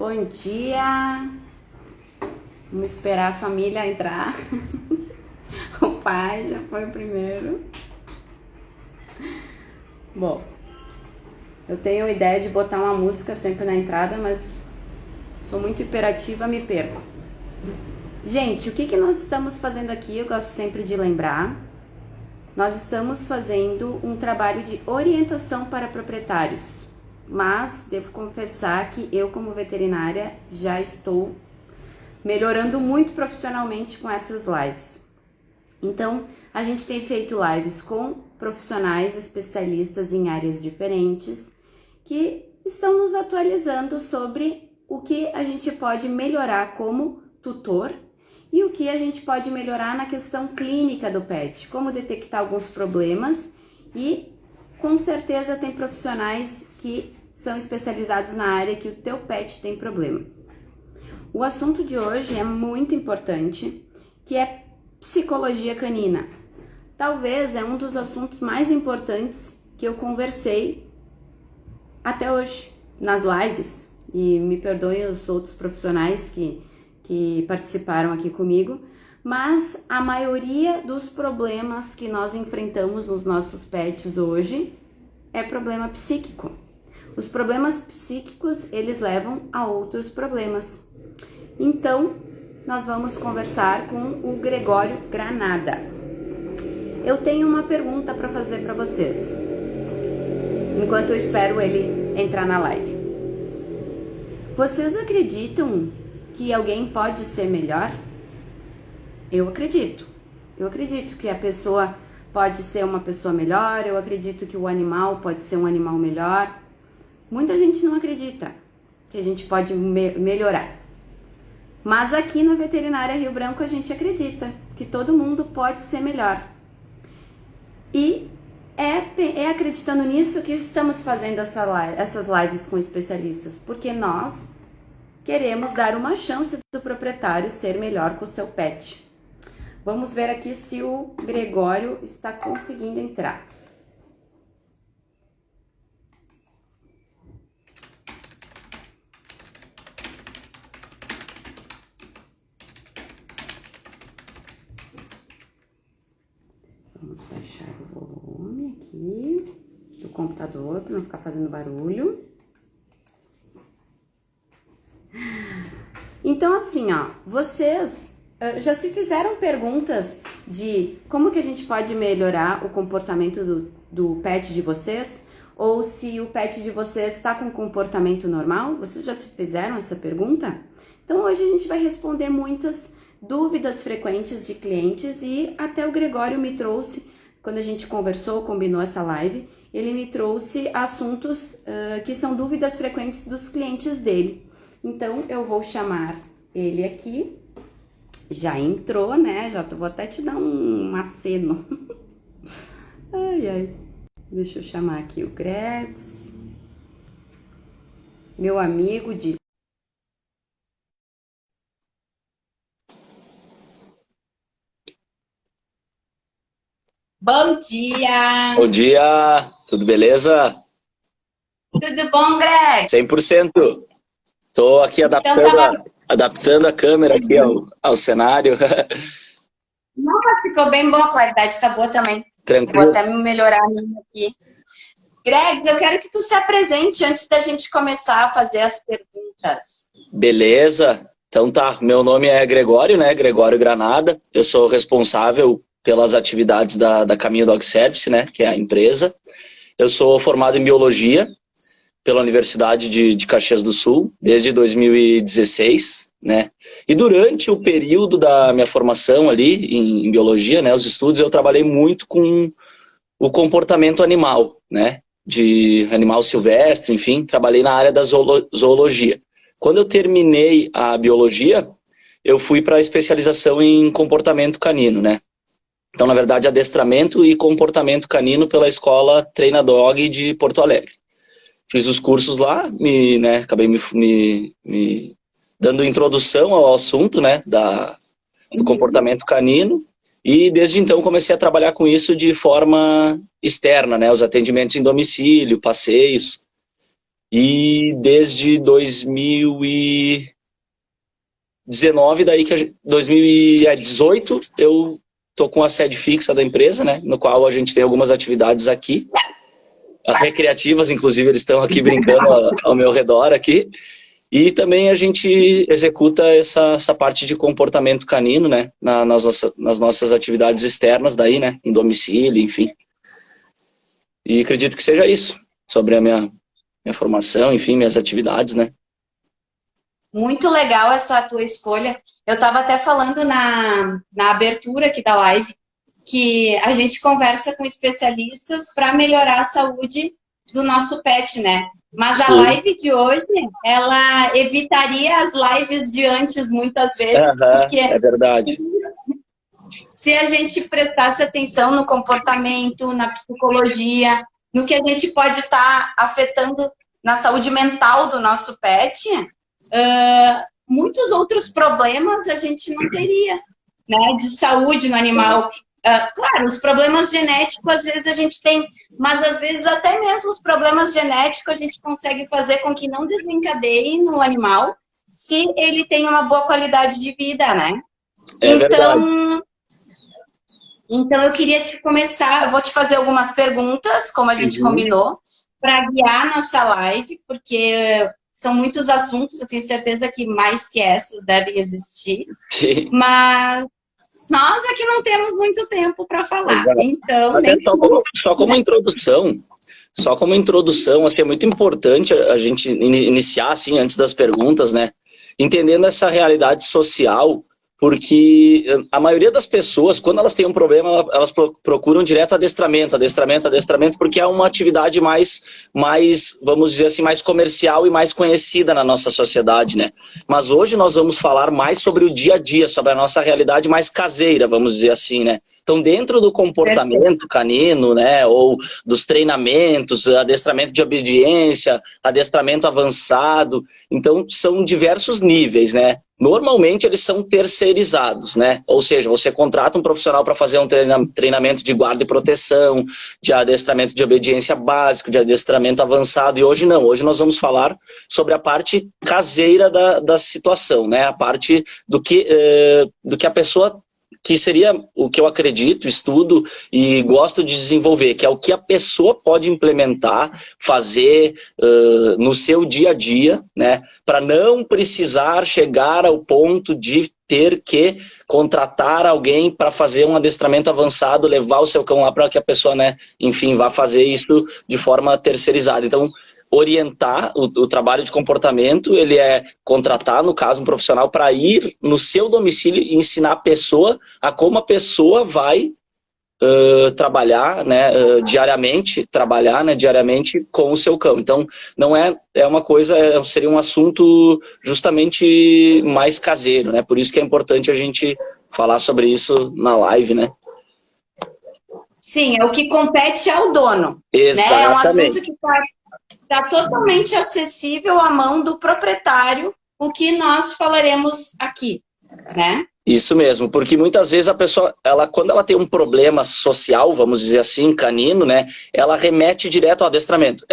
Bom dia. Vamos esperar a família entrar. O pai já foi o primeiro. Bom, eu tenho a ideia de botar uma música sempre na entrada, mas sou muito hiperativa, me perco. Gente, o que nós estamos fazendo aqui? Eu gosto sempre de lembrar. Nós estamos fazendo um trabalho de orientação para proprietários, mas devo confessar que eu, como veterinária, já estou melhorando muito profissionalmente com essas lives. Então, a gente tem feito lives com profissionais especialistas em áreas diferentes que estão nos atualizando sobre o que a gente pode melhorar como tutor e o que a gente pode melhorar na questão clínica do pet, como detectar alguns problemas, e com certeza tem profissionais que são especializados na área que o teu pet tem problema. O assunto de hoje é muito importante, que é psicologia canina. Talvez é um dos assuntos mais importantes que eu conversei até hoje nas lives, e me perdoem os outros profissionais que participaram aqui comigo, mas a maioria dos problemas que nós enfrentamos nos nossos pets hoje é problema psíquico. Os problemas psíquicos, eles levam a outros problemas. Então, nós vamos conversar com o Gregório Granada. Eu tenho uma pergunta para fazer para vocês, enquanto eu espero ele entrar na live. Vocês acreditam que alguém pode ser melhor? Eu acredito. Eu acredito que a pessoa pode ser uma pessoa melhor, eu acredito que o animal pode ser um animal melhor. Muita gente não acredita que a gente pode melhorar. Mas aqui na Veterinária Rio Branco a gente acredita que todo mundo pode ser melhor. E é acreditando nisso que estamos fazendo essas lives com especialistas, porque nós queremos dar uma chance do proprietário ser melhor com o seu pet. Vamos ver aqui se o Gregório está conseguindo entrar. Vamos baixar o volume aqui do computador para não ficar fazendo barulho. Então, assim, ó, vocês já se fizeram perguntas de como que a gente pode melhorar o comportamento do pet de vocês? Ou se o pet de vocês está com um comportamento normal? Vocês já se fizeram essa pergunta? Então, hoje a gente vai responder muitas dúvidas frequentes de clientes, e até o Gregório me trouxe, quando a gente conversou, combinou essa live, ele me trouxe assuntos que são dúvidas frequentes dos clientes dele. Então, eu vou chamar ele aqui. Já entrou, né? Vou até te dar um aceno. Ai, ai. Deixa eu chamar aqui o Gregs. Meu amigo de... Bom dia! Bom dia! Tudo beleza? Tudo bom, Greg? 100%. Estou aqui adaptando a câmera aqui ao cenário. Nossa, ficou bem bom, a qualidade tá boa também. Tranquilo. Vou até melhorar a minha aqui. Greg, eu quero que tu se apresente antes da gente começar a fazer as perguntas. Beleza. Então tá, meu nome é Gregório, né? Gregório Granada. Eu sou responsável pelas atividades da Caminho Dog Service, né? Que é a empresa. Eu sou formado em Biologia pela Universidade de Caxias do Sul, desde 2016, né? E durante o período da minha formação ali em Biologia, né? Os estudos, eu trabalhei muito com o comportamento animal, né? De animal silvestre, enfim, trabalhei na área da zoologia. Quando eu terminei a Biologia, eu fui para a especialização em comportamento canino, né? Então, na verdade, adestramento e comportamento canino pela Escola Treina Dog de Porto Alegre. Fiz os cursos lá, acabei me dando introdução ao assunto, né, do comportamento canino, e desde então comecei a trabalhar com isso de forma externa, né, os atendimentos em domicílio, passeios. E desde 2019, 2018, eu tô com a sede fixa da empresa, né? No qual a gente tem algumas atividades aqui, recreativas, inclusive eles estão aqui brincando ao meu redor aqui. E também a gente executa essa parte de comportamento canino, né? Nas nossas atividades externas daí, né? Em domicílio, enfim. E acredito que seja isso, sobre a minha formação, enfim, minhas atividades, né? Muito legal essa tua escolha. Eu estava até falando na abertura aqui da live que a gente conversa com especialistas para melhorar a saúde do nosso pet, né? Mas a live de hoje, ela evitaria as lives de antes muitas vezes, porque é verdade. se a gente prestasse atenção no comportamento, na psicologia, no que a gente pode estar afetando na saúde mental do nosso pet, muitos outros problemas a gente não teria, né, de saúde no animal. Claro, os problemas genéticos às vezes a gente tem, mas às vezes até mesmo os problemas genéticos a gente consegue fazer com que não desencadeie no animal se ele tem uma boa qualidade de vida, né? Então eu queria eu vou te fazer algumas perguntas, como a gente combinou, para guiar nossa live, porque são muitos assuntos, eu tenho certeza que mais que essas devem existir. Sim. Mas nós aqui não temos muito tempo para falar. Exato. Então, até só como introdução, acho que é muito importante a gente iniciar, assim, antes das perguntas, né? Entendendo essa realidade social, porque a maioria das pessoas, quando elas têm um problema, elas procuram direto adestramento, porque é uma atividade mais, vamos dizer assim, mais comercial e mais conhecida na nossa sociedade, né? Mas hoje nós vamos falar mais sobre o dia a dia, sobre a nossa realidade mais caseira, vamos dizer assim, né? Então, dentro do comportamento canino, né, ou dos treinamentos, adestramento de obediência, adestramento avançado, então são diversos níveis, né? Normalmente eles são terceirizados, né? Ou seja, você contrata um profissional para fazer um treinamento de guarda e proteção, de adestramento de obediência básico, de adestramento avançado, e hoje não. Hoje nós vamos falar sobre a parte caseira da situação, né? A parte do que a pessoa, que seria o que eu acredito, estudo e gosto de desenvolver, que é o que a pessoa pode implementar, fazer no seu dia a dia, né, para não precisar chegar ao ponto de ter que contratar alguém para fazer um adestramento avançado, levar o seu cão lá para que a pessoa, né, enfim, vá fazer isso de forma terceirizada. Então, orientar o trabalho de comportamento, ele é contratar, no caso, um profissional para ir no seu domicílio e ensinar a pessoa a como a pessoa vai trabalhar, né, diariamente com o seu cão. Então, não é uma coisa, seria um assunto justamente mais caseiro, né? Por isso que é importante a gente falar sobre isso na live, né? Sim, é o que compete ao dono. Exatamente. Né? É um assunto que está totalmente acessível à mão do proprietário, o que nós falaremos aqui, né? Isso mesmo, porque muitas vezes a pessoa, quando ela tem um problema social, vamos dizer assim, canino, né, ela remete direto ao adestramento,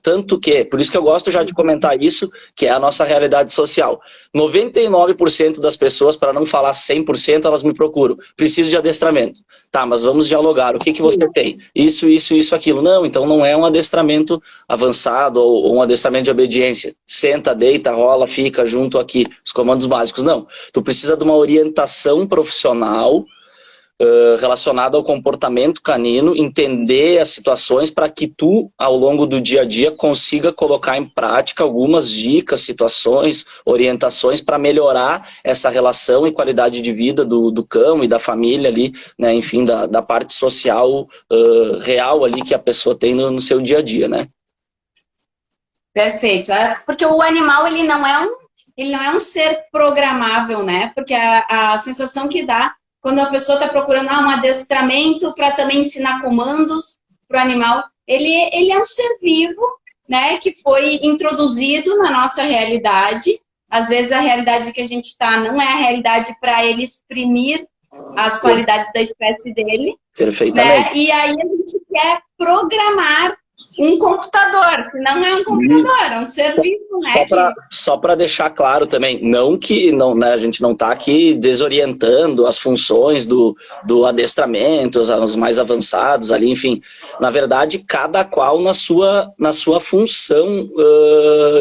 tanto que, por isso que eu gosto já de comentar isso, que é a nossa realidade social. 99% das pessoas, para não falar 100%, elas me procuram, preciso de adestramento. Tá, mas vamos dialogar, o que você tem? Isso, aquilo. Não, então não é um adestramento avançado ou um adestramento de obediência. Senta, deita, rola, fica junto aqui, os comandos básicos. Não, tu precisa de uma orientação profissional relacionada ao comportamento canino, entender as situações para que tu, ao longo do dia a dia, consiga colocar em prática algumas dicas, situações, orientações para melhorar essa relação e qualidade de vida do cão e da família ali, né? Enfim, da parte social real ali que a pessoa tem no seu dia a dia, né? Perfeito. Porque o animal, ele não é um ser programável, né? Porque a sensação que dá quando a pessoa está procurando um adestramento para também ensinar comandos para o animal, ele é um ser vivo, né? Que foi introduzido na nossa realidade. Às vezes a realidade que a gente está não é a realidade para ele exprimir as qualidades da espécie dele. Perfeitamente. Né? E aí a gente quer programar um computador, que não é um computador, é um ser vivo, né? Só para deixar claro também, não que não, né, a gente não está aqui desorientando as funções do adestramento, os mais avançados ali, enfim. Na verdade, cada qual na sua função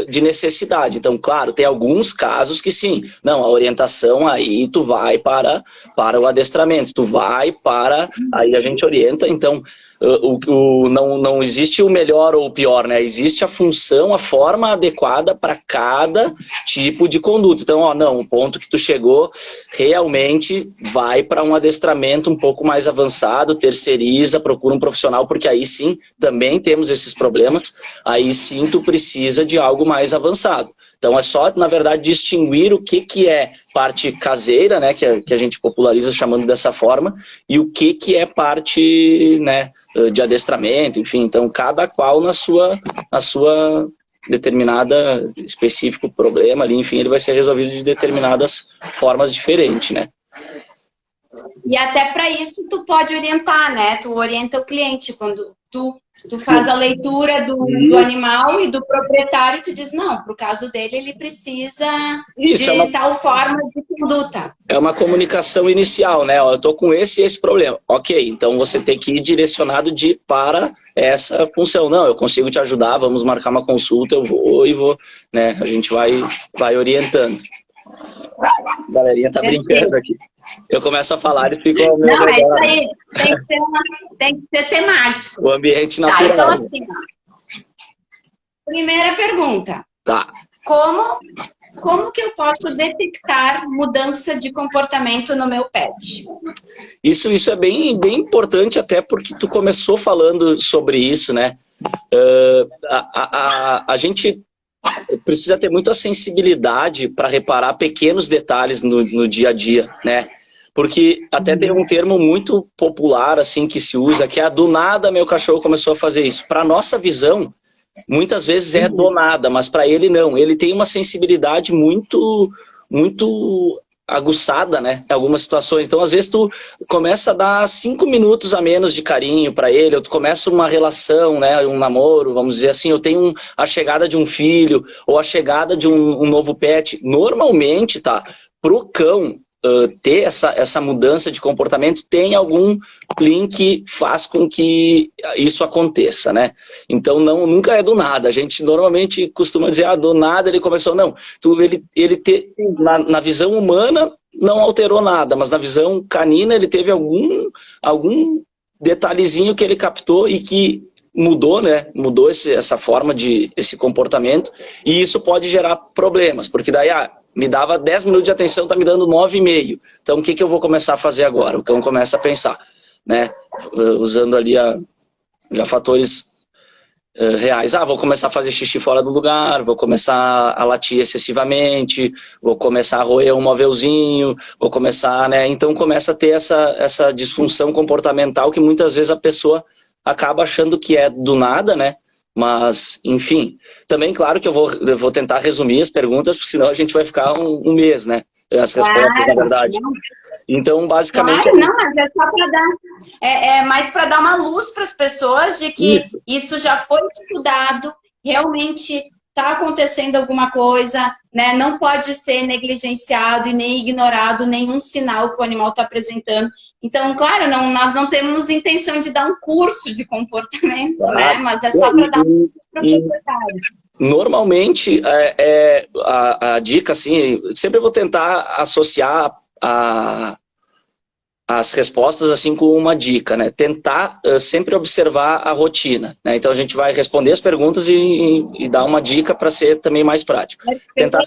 de necessidade. Então, claro, tem alguns casos que sim, não, a orientação aí tu vai para o adestramento, tu vai para, aí a gente orienta, então... não existe o melhor ou o pior, né? Existe a função, a forma adequada para cada tipo de conduta. Então, o ponto que tu chegou realmente vai para um adestramento um pouco mais avançado, terceiriza, procura um profissional, porque aí sim, também temos esses problemas, aí sim tu precisa de algo mais avançado. Então é só, na verdade, distinguir o que é parte caseira, né, que a gente populariza chamando dessa forma, e o que é parte, né, de adestramento, enfim. Então cada qual na sua determinada específico problema ali, enfim, ele vai ser resolvido de determinadas formas diferentes, né. E até para isso tu pode orientar, né? Tu orienta o cliente quando tu faz a leitura do animal e do proprietário, tu diz, não, pro caso dele ele precisa de tal forma de conduta. É uma comunicação inicial, né? Eu tô com esse problema. Ok, então você tem que ir direcionado para essa função. Não, eu consigo te ajudar, vamos marcar uma consulta, eu vou, né? A gente vai orientando. A galerinha tá brincando aqui. Eu começo a falar e fico... Não, é isso aí. Tem que ser temático. O ambiente natural. Tá, então assim, primeira pergunta. Tá. Como que eu posso detectar mudança de comportamento no meu pet? Isso é bem importante, até porque tu começou falando sobre isso, né? A gente precisa ter muita sensibilidade para reparar pequenos detalhes no dia a dia, né? Porque até tem um termo muito popular assim que se usa, que é do nada meu cachorro começou a fazer isso. Para nossa visão, muitas vezes é do nada, mas para ele não. Ele tem uma sensibilidade muito aguçada, né, em algumas situações. Então, às vezes, tu começa a dar 5 minutos a menos de carinho para ele, ou tu começa uma relação, né, um namoro, vamos dizer assim, eu tenho a chegada de um filho, ou a chegada de um novo pet. Normalmente, tá, pro cão ter essa mudança de comportamento, tem algum link que faz com que isso aconteça, né? Então nunca é do nada. A gente normalmente costuma dizer, do nada ele começou. Não, na visão humana não alterou nada, mas na visão canina ele teve algum detalhezinho que ele captou e que mudou, né? Mudou essa forma esse comportamento, e isso pode gerar problemas, porque daí me dava 10 minutos de atenção, tá me dando 9,5. Então, o que eu vou começar a fazer agora? O cão começa a pensar, né? Usando ali já fatores reais. Vou começar a fazer xixi fora do lugar, vou começar a latir excessivamente, vou começar a roer um móvelzinho, vou começar, né? Então, começa a ter essa disfunção comportamental que muitas vezes a pessoa acaba achando que é do nada, né? Mas, enfim, também claro que eu vou tentar resumir as perguntas, porque senão a gente vai ficar um mês, né? As respostas, na verdade. Não. Então, basicamente... Claro, não, mas é só para dar... mais para dar uma luz para as pessoas de que isso já foi estudado, realmente está acontecendo alguma coisa, né? Não pode ser negligenciado e nem ignorado nenhum sinal que o animal está apresentando. Então, claro, nós não temos intenção de dar um curso de comportamento, né? Mas é só para dar uma luz para a propriedade. Normalmente, a dica, assim, sempre vou tentar associar as respostas assim com uma dica, né? Tentar sempre observar a rotina, né? Então a gente vai responder as perguntas e dar uma dica para ser também mais prático. Tentar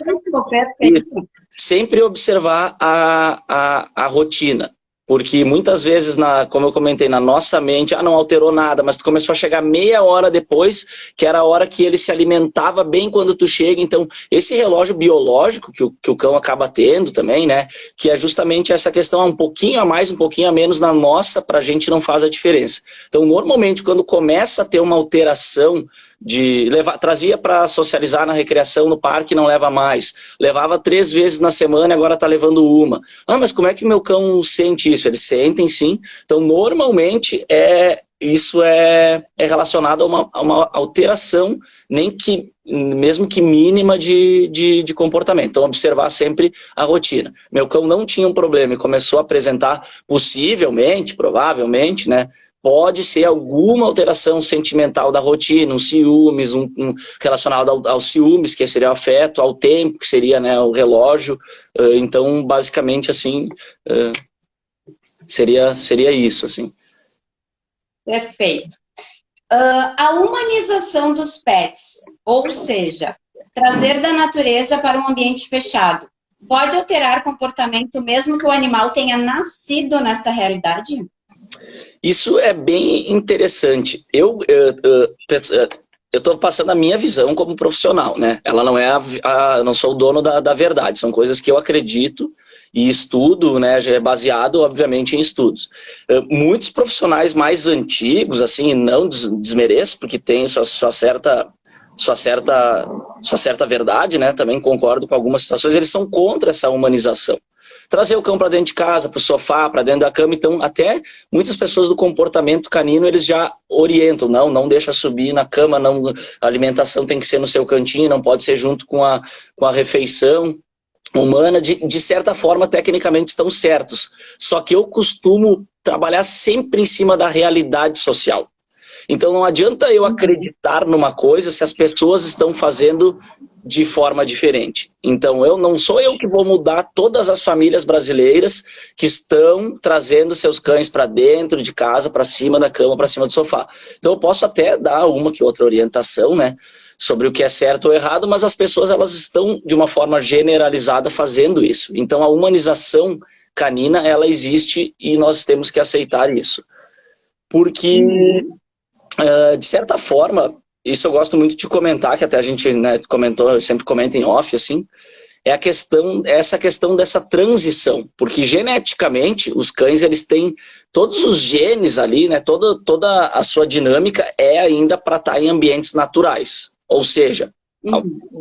sempre observar a rotina. Porque muitas vezes, como eu comentei, na nossa mente, não alterou nada, mas tu começou a chegar meia hora depois, que era a hora que ele se alimentava bem quando tu chega. Então, esse relógio biológico que o cão acaba tendo também, né? Que é justamente essa questão, um pouquinho a mais, um pouquinho a menos na nossa, pra gente não faz a diferença. Então, normalmente, quando começa a ter uma alteração trazia para socializar na recreação no parque, não leva mais. Levava 3 vezes na semana e agora está levando uma. Mas como é que o meu cão sente isso? Eles sentem sim. Então, normalmente, isso é relacionado a uma alteração, mesmo que mínima de comportamento. Então, observar sempre a rotina. Meu cão não tinha um problema e começou a apresentar, possivelmente, provavelmente, né? Pode ser alguma alteração sentimental da rotina, um ciúmes, relacionado aos ciúmes, que seria o afeto, ao tempo, que seria, né, o relógio. Então, basicamente, assim, seria isso, assim. Perfeito. A humanização dos pets, ou seja, trazer da natureza para um ambiente fechado, pode alterar comportamento mesmo que o animal tenha nascido nessa realidade? Isso é bem interessante. Eu estou passando a minha visão como profissional, né? Ela não é eu não sou o dono da verdade. São coisas que eu acredito e estudo, né? Já é baseado, obviamente, em estudos. Muitos profissionais mais antigos, assim, não desmereço, porque tem sua certa verdade, né? Também concordo com algumas situações. Eles são contra essa humanização. Trazer o cão para dentro de casa, para o sofá, para dentro da cama. Então, até muitas pessoas do comportamento canino, eles já orientam. Não deixa subir na cama, não, a alimentação tem que ser no seu cantinho, não pode ser junto com a refeição humana. De certa forma, tecnicamente estão certos. Só que eu costumo trabalhar sempre em cima da realidade social. Então, não adianta eu acreditar numa coisa se as pessoas estão fazendo de forma diferente. Então, não sou eu que vou mudar todas as famílias brasileiras que estão trazendo seus cães para dentro de casa, para cima da cama, para cima do sofá. Então, eu posso até dar uma que outra orientação, né, sobre o que é certo ou errado, mas as pessoas, elas estão, de uma forma generalizada, fazendo isso. Então, a humanização canina, ela existe e nós temos que aceitar isso. Porque, de certa forma, isso eu gosto muito de comentar, que até a gente, né, comentou, eu sempre comento em off, assim, essa questão dessa transição, porque geneticamente os cães, eles têm todos os genes ali, né, toda a sua dinâmica é ainda para estar em ambientes naturais, ou seja,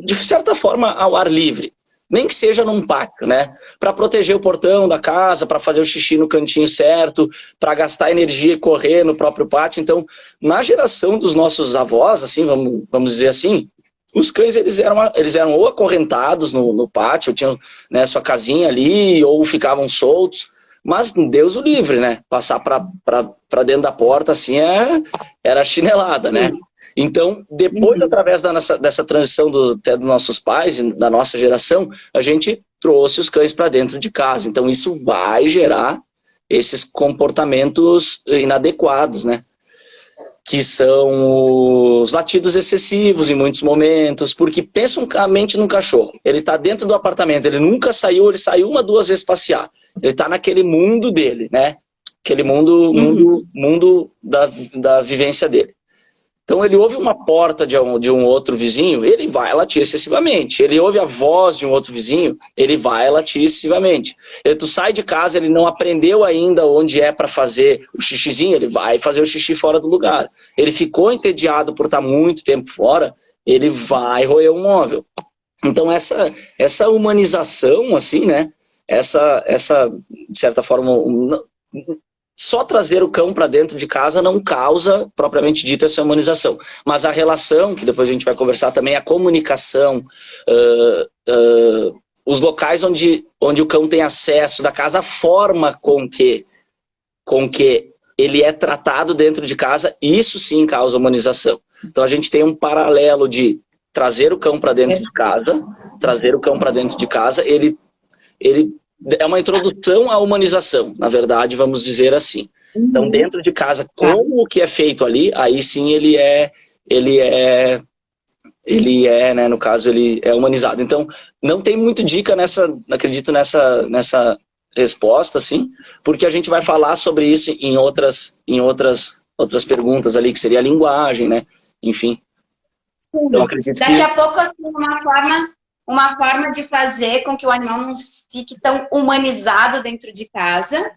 de certa forma ao ar livre, nem que seja num pátio, né, para proteger o portão da casa, para fazer o xixi no cantinho certo, para gastar energia e correr no próprio pátio. Então, na geração dos nossos avós, assim, vamos dizer assim, os cães, eles eram ou acorrentados no pátio, tinham, né, sua casinha ali, ou ficavam soltos, mas Deus o livre, né? Passar para dentro da porta, assim, era chinelada, né? Então, depois, através dessa transição até dos nossos pais, da nossa geração, a gente trouxe os cães para dentro de casa. Então, isso vai gerar esses comportamentos inadequados, né? Que são os latidos excessivos em muitos momentos, porque pensa mente num cachorro. Ele está dentro do apartamento, ele nunca saiu, ele saiu 1, 2 vezes passear. Ele está naquele mundo dele, né? Aquele mundo da vivência dele. Então ele ouve uma porta de um outro vizinho, ele vai latir excessivamente. Ele ouve a voz de um outro vizinho, ele vai latir excessivamente. Tu sai de casa, ele não aprendeu ainda onde é para fazer o xixizinho, ele vai fazer o xixi fora do lugar. Ele ficou entediado por estar muito tempo fora, ele vai roer um móvel. Então essa humanização, assim, né? Essa de certa forma, só trazer o cão para dentro de casa não causa, propriamente dito, essa humanização. Mas a relação, que depois a gente vai conversar também, a comunicação, os locais onde o cão tem acesso da casa, a forma com que ele é tratado dentro de casa, isso sim causa humanização. Então a gente tem um paralelo de trazer o cão para dentro de casa, ele é uma introdução à humanização, na verdade, vamos dizer assim. Então, dentro de casa, como o que é feito ali, aí sim ele é, né, no caso, ele é humanizado. Então, não tem muito dica acredito nessa resposta, assim, porque a gente vai falar sobre isso em outras perguntas ali, que seria a linguagem, né, enfim. Então, acredito Daqui a pouco, assim, uma forma de fazer com que o animal não fique tão humanizado dentro de casa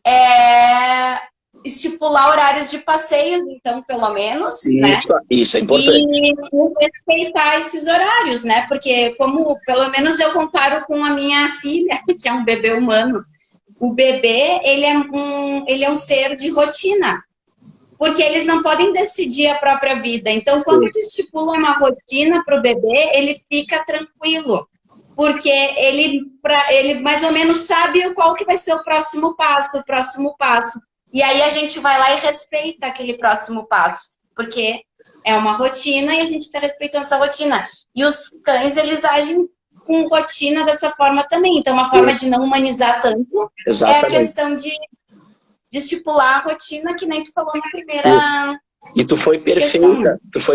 é estipular horários de passeios, então, pelo menos, né? Isso é importante. E respeitar esses horários, né? Porque, como, pelo menos eu comparo com a minha filha, que é um bebê humano. O bebê, ele é um ser de rotina. porque eles não podem decidir a própria vida. Então, quando tu estipula uma rotina para o bebê, ele fica tranquilo, porque ele mais ou menos sabe qual que vai ser o próximo passo. E aí a gente vai lá e respeita aquele próximo passo, porque é uma rotina e a gente está respeitando essa rotina. E os cães, eles agem com rotina dessa forma também. Então, uma forma de não humanizar tanto é a questão de estipular a rotina, que nem tu falou na primeira... E tu foi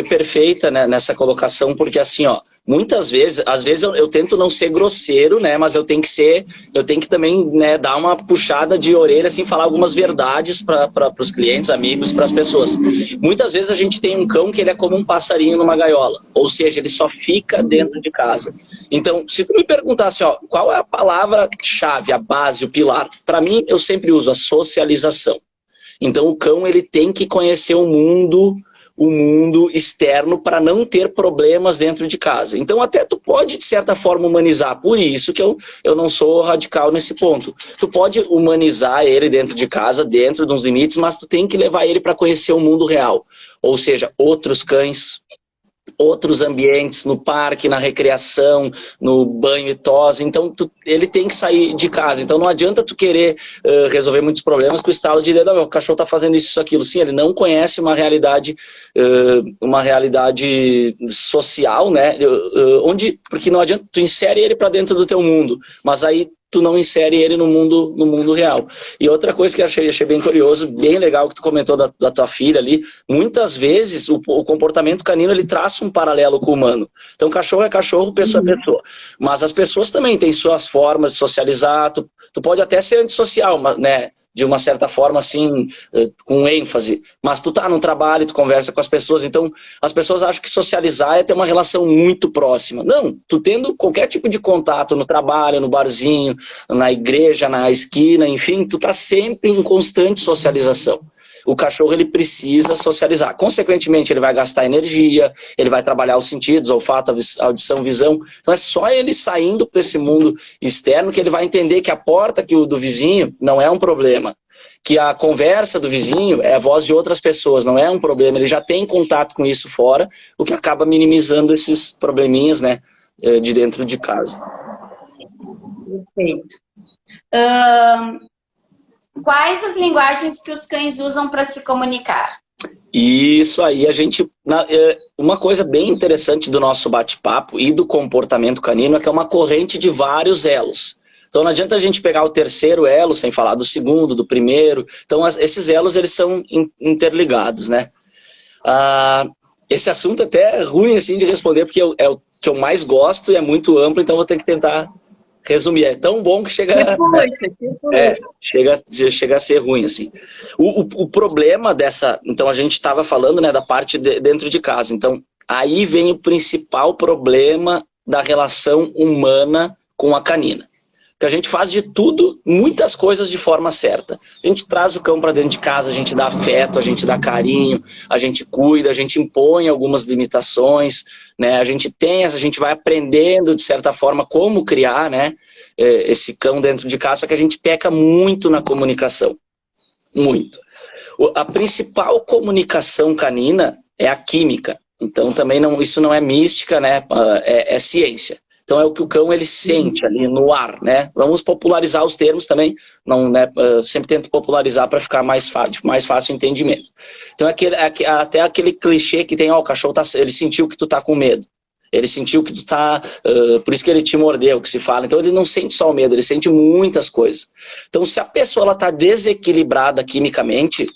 perfeita, né, nessa colocação, porque assim, ó, muitas vezes, às vezes eu tento não ser grosseiro, né, mas eu tenho que também, né, dar uma puxada de orelha, assim, falar algumas verdades para os clientes, amigos, para as pessoas. Muitas vezes a gente tem um cão que ele é como um passarinho numa gaiola, ou seja, ele só fica dentro de casa. Então, se tu me perguntasse, ó, qual é a palavra-chave, a base, o pilar, para mim, eu sempre uso a socialização. Então o cão ele tem que conhecer o mundo externo para não ter problemas dentro de casa. Então até tu pode, de certa forma, humanizar. Por isso que eu não sou radical nesse ponto. Tu pode humanizar ele dentro de casa, dentro de uns limites, mas tu tem que levar ele para conhecer o mundo real. Ou seja, outros cães, outros ambientes, no parque, na recreação, no banho e tosse. Então ele tem que sair de casa. Então não adianta tu querer resolver muitos problemas com o estalo de dedo, o cachorro está fazendo isso, aquilo. Sim, ele não conhece uma realidade social, né? Porque não adianta tu insere ele para dentro do teu mundo, mas aí tu não insere ele no mundo real. E outra coisa que eu achei bem curioso, bem legal que tu comentou da tua filha ali, muitas vezes o comportamento canino ele traça um paralelo com o humano. Então cachorro é cachorro, pessoa é pessoa. Mas as pessoas também têm suas formas de socializar, tu pode até ser antissocial, né? De uma certa forma, assim, com ênfase. Mas tu tá num trabalho, tu conversa com as pessoas, então as pessoas acham que socializar é ter uma relação muito próxima. Não, tu tendo qualquer tipo de contato no trabalho, no barzinho, na igreja, na esquina, enfim, tu tá sempre em constante socialização. O cachorro, ele precisa socializar. Consequentemente, ele vai gastar energia, ele vai trabalhar os sentidos, olfato, audição, visão. Então é só ele saindo para esse mundo externo que ele vai entender que a porta do vizinho não é um problema. Que a conversa do vizinho é a voz de outras pessoas, não é um problema. Ele já tem contato com isso fora, o que acaba minimizando esses probleminhas, né, de dentro de casa. Perfeito. Quais as linguagens que os cães usam para se comunicar? Isso aí, uma coisa bem interessante do nosso bate-papo e do comportamento canino é que é uma corrente de vários elos. Então não adianta a gente pegar o terceiro elo sem falar do segundo, do primeiro. Então esses elos eles são interligados, né? Esse assunto até é ruim assim de responder porque é o que eu mais gosto e é muito amplo, então vou ter que tentar resumir. É tão bom que chega a ser ruim, assim. O problema dessa... Então, a gente estava falando, né, da parte dentro de casa. Então, aí vem o principal problema da relação humana com a canina. Que a gente faz de tudo, muitas coisas de forma certa. A gente traz o cão para dentro de casa, a gente dá afeto, a gente dá carinho, a gente cuida, a gente impõe algumas limitações, né? A gente vai aprendendo, de certa forma, como criar, né, esse cão dentro de casa, só que a gente peca muito na comunicação. Muito. A principal comunicação canina é a química. Então, também isso não é mística, né? É ciência. Então é o que o cão ele sente ali no ar, né? Vamos popularizar os termos também, não, né? Sempre tento popularizar para ficar mais fácil o entendimento. Então até aquele clichê que tem, ó, o cachorro ele sentiu que tu tá com medo. Ele sentiu que tu tá, por isso que ele te mordeu, que se fala. Então ele não sente só o medo, ele sente muitas coisas. Então se a pessoa ela tá desequilibrada quimicamente,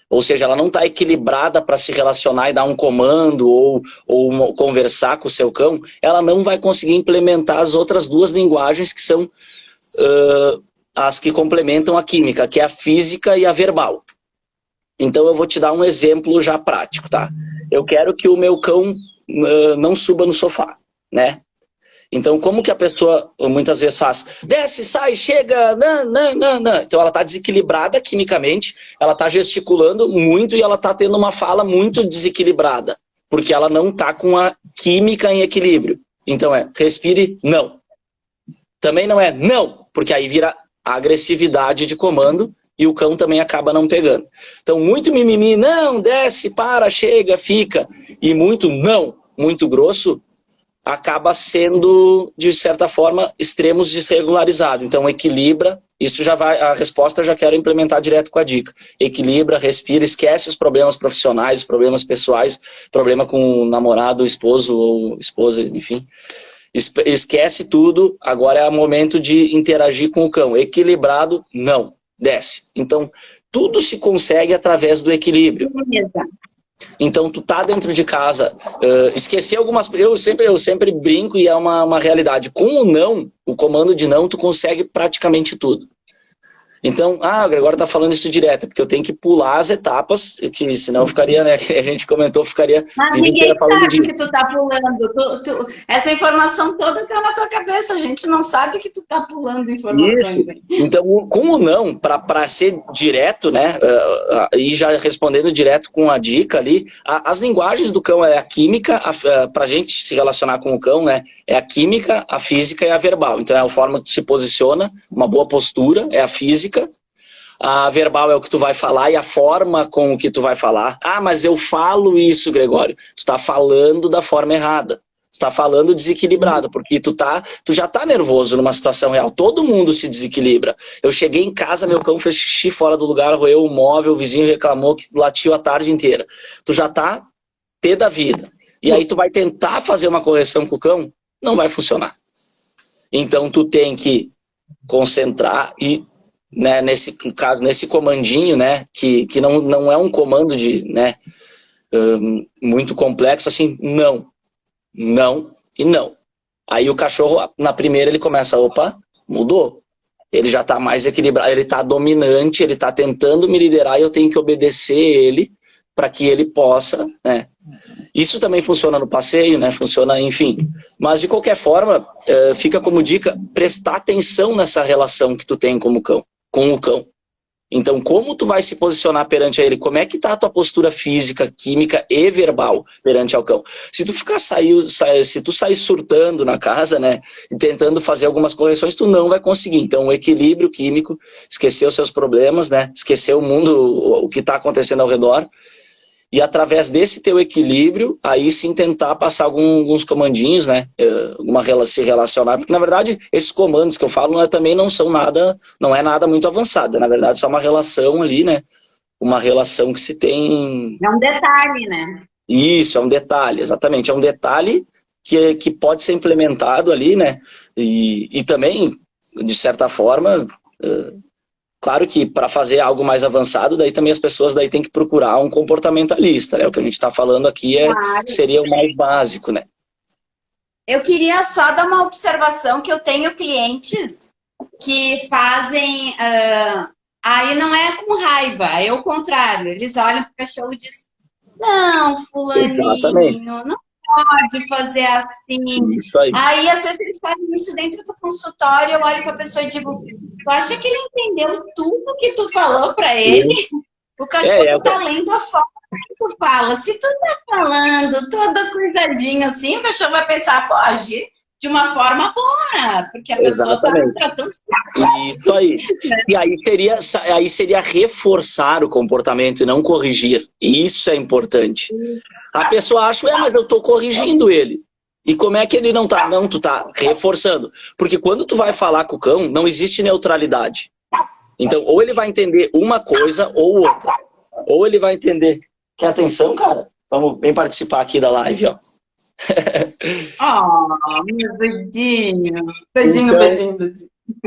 ou seja, ela não está equilibrada para se relacionar e dar um comando ou conversar com o seu cão, ela não vai conseguir implementar as outras duas linguagens que são as que complementam a química, que é a física e a verbal. Então eu vou te dar um exemplo já prático, tá? Eu quero que o meu cão não suba no sofá, né? Então, como que a pessoa muitas vezes faz? Desce, sai, chega, não. Então, ela está desequilibrada quimicamente, ela está gesticulando muito e ela está tendo uma fala muito desequilibrada, porque ela não está com a química em equilíbrio. Então, respire, não. Também não é não, porque aí vira agressividade de comando e o cão também acaba não pegando. Então, muito mimimi, não, desce, para, chega, fica, e muito não, muito grosso, acaba sendo, de certa forma, extremos desregularizado. Então, equilibra, isso já vai, a resposta eu já quero implementar direto com a dica. Equilibra, respira, esquece os problemas profissionais, os problemas pessoais, problema com o namorado, esposo ou esposa, enfim. Esquece tudo, agora é o momento de interagir com o cão. Equilibrado, não, desce. Então, tudo se consegue através do equilíbrio. Então, tu tá dentro de casa, esquecer algumas... Eu sempre brinco e é uma realidade. Com o não, o comando de não, tu consegue praticamente tudo. Então, o Gregório tá falando isso direto, porque eu tenho que pular as etapas, que senão ficaria, né, que a gente comentou, ficaria... Mas ninguém sabe que tu tá pulando. Essa informação toda tá na tua cabeça, a gente não sabe que tu tá pulando informações. Então, com o não, para ser direto, né, e já respondendo direto com a dica ali, as linguagens do cão é a química, pra gente se relacionar com o cão, né, é a química, a física e a verbal. Então, é a forma que tu se posiciona, uma boa postura, é a física. A verbal é o que tu vai falar e a forma com o que tu vai falar. Mas eu falo isso, Gregório. Tu tá falando da forma errada. Tu tá falando desequilibrado, porque tu já tá nervoso numa situação real. Todo mundo se desequilibra. Eu cheguei em casa, meu cão fez xixi fora do lugar, roeu o móvel, o vizinho reclamou que latiu a tarde inteira. Tu já tá pé da vida. E aí tu vai tentar fazer uma correção com o cão, não vai funcionar. Então tu tem que concentrar e, né, nesse comandinho, né, que não é um comando de, né, muito complexo, assim, não e não. Aí o cachorro, na primeira, ele começa, opa, mudou. Ele já está mais equilibrado, ele está dominante, ele está tentando me liderar e eu tenho que obedecer ele para que ele possa, né. Isso também funciona no passeio, né, funciona, enfim. Mas, de qualquer forma, fica como dica, prestar atenção nessa relação que tu tem com o cão. Então, como tu vai se posicionar perante a ele? Como é que tá a tua postura física, química e verbal perante ao cão? Se tu se tu sair surtando na casa, né, e tentando fazer algumas correções, tu não vai conseguir. Então, o equilíbrio químico, esquecer os seus problemas, né, esquecer o mundo, o que está acontecendo ao redor, e através desse teu equilíbrio, aí sim tentar passar alguns comandinhos, né? Se relacionar, porque na verdade esses comandos que eu falo também não é nada muito avançado, na verdade só uma relação ali, né? Uma relação que se tem... É um detalhe, né? Isso, é um detalhe, exatamente, é um detalhe que pode ser implementado ali, né? E também, de certa forma... Claro que para fazer algo mais avançado, daí também as pessoas daí têm que procurar um comportamentalista, né? O que a gente está falando aqui seria o mais básico, né? Eu queria só dar uma observação que eu tenho clientes que fazem... aí não é com raiva, é o contrário. Eles olham para o cachorro e dizem, não, fulaninho, exatamente, não pode fazer assim. Isso aí, às vezes eles fazem isso dentro do consultório, eu olho para a pessoa e digo, tu acha que ele entendeu tudo que tu falou para ele? O cachorro tá lendo a forma que tu fala. Se tu tá falando todo cuidadinho assim, o cachorro vai pensar, pô, agir de uma forma boa, porque a pessoa tá tratando... Isso aí. E aí seria reforçar o comportamento e não corrigir. Isso é importante. A pessoa acha, mas eu tô corrigindo ele. E como é que ele não tá? Não, tu tá reforçando. Porque quando tu vai falar com o cão, não existe neutralidade. Então, ou ele vai entender uma coisa ou outra. Ou ele vai entender... Quer atenção, cara? Vem participar aqui da live, ó. Meu doidinho. Beijinho.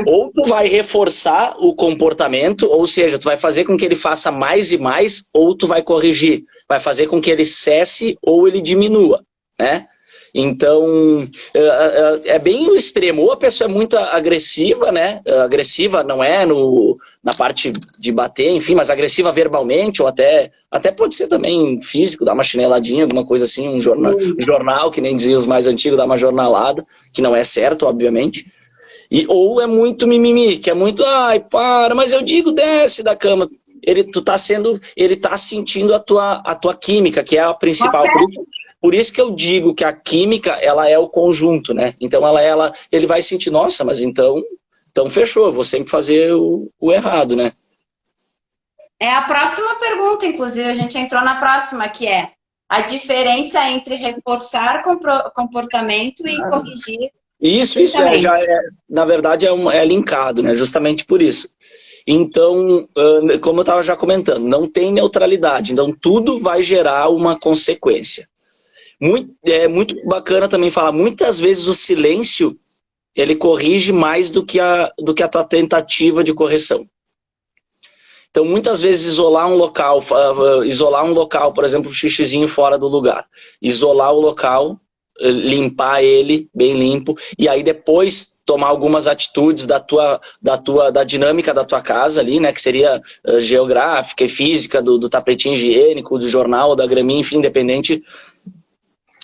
Ou tu vai reforçar o comportamento, ou seja, tu vai fazer com que ele faça mais e mais, ou tu vai corrigir. Vai fazer com que ele cesse ou ele diminua, né? Então, é bem o extremo. Ou a pessoa é muito agressiva, né? Agressiva não é na parte de bater, enfim, mas agressiva verbalmente, ou até pode ser também físico, dar uma chineladinha, alguma coisa assim, um jornal, que nem diziam os mais antigos, dar uma jornalada, que não é certo, obviamente. Ou é muito mimimi, que é muito, para, mas eu digo, desce da cama. Ele tá sentindo a tua química, que é a principal. Por isso que eu digo que a química, ela é o conjunto, né? Então ele vai sentir, nossa, mas então fechou, eu vou sempre fazer o errado, né? É a próxima pergunta, inclusive, a gente entrou na próxima, que é a diferença entre reforçar comportamento e corrigir Isso comportamento. na verdade, é linkado, né? Justamente por isso. Então, como eu estava já comentando, não tem neutralidade, então tudo vai gerar uma consequência. É muito bacana também falar, muitas vezes o silêncio, ele corrige mais do que a tua tentativa de correção. Então, muitas vezes, isolar um local, por exemplo, um xixizinho fora do lugar. Isolar o local, limpar ele, bem limpo, e aí depois tomar algumas atitudes da dinâmica da tua casa ali, né, que seria geográfica e física, do tapetinho higiênico, do jornal, da graminha, enfim, independente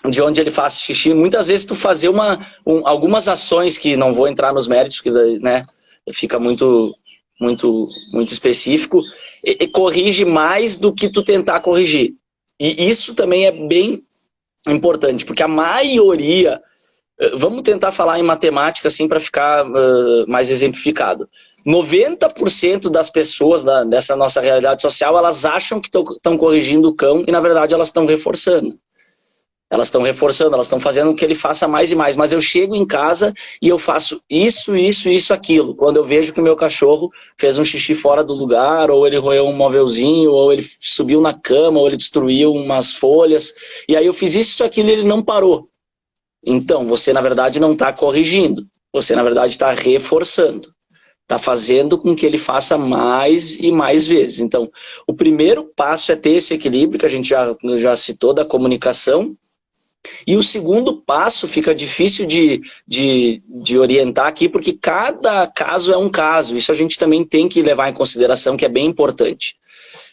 de onde ele faça xixi. Muitas vezes tu fazer algumas ações que não vou entrar nos méritos, porque, né, fica muito específico, e corrige mais do que tu tentar corrigir. E isso também é bem importante, porque a maioria, vamos tentar falar em matemática assim para ficar mais exemplificado. 90% das pessoas dessa nossa realidade social, elas acham que estão corrigindo o cão e na verdade elas estão reforçando. Elas estão fazendo com que ele faça mais e mais. Mas eu chego em casa e eu faço isso, aquilo. Quando eu vejo que o meu cachorro fez um xixi fora do lugar, ou ele roeu um móvelzinho, ou ele subiu na cama, ou ele destruiu umas folhas. E aí eu fiz isso, aquilo e ele não parou. Então, você na verdade não está corrigindo. Você na verdade está reforçando. Está fazendo com que ele faça mais e mais vezes. Então, o primeiro passo é ter esse equilíbrio, que a gente já citou, da comunicação. E o segundo passo fica difícil de orientar aqui, porque cada caso é um caso. Isso a gente também tem que levar em consideração, que é bem importante.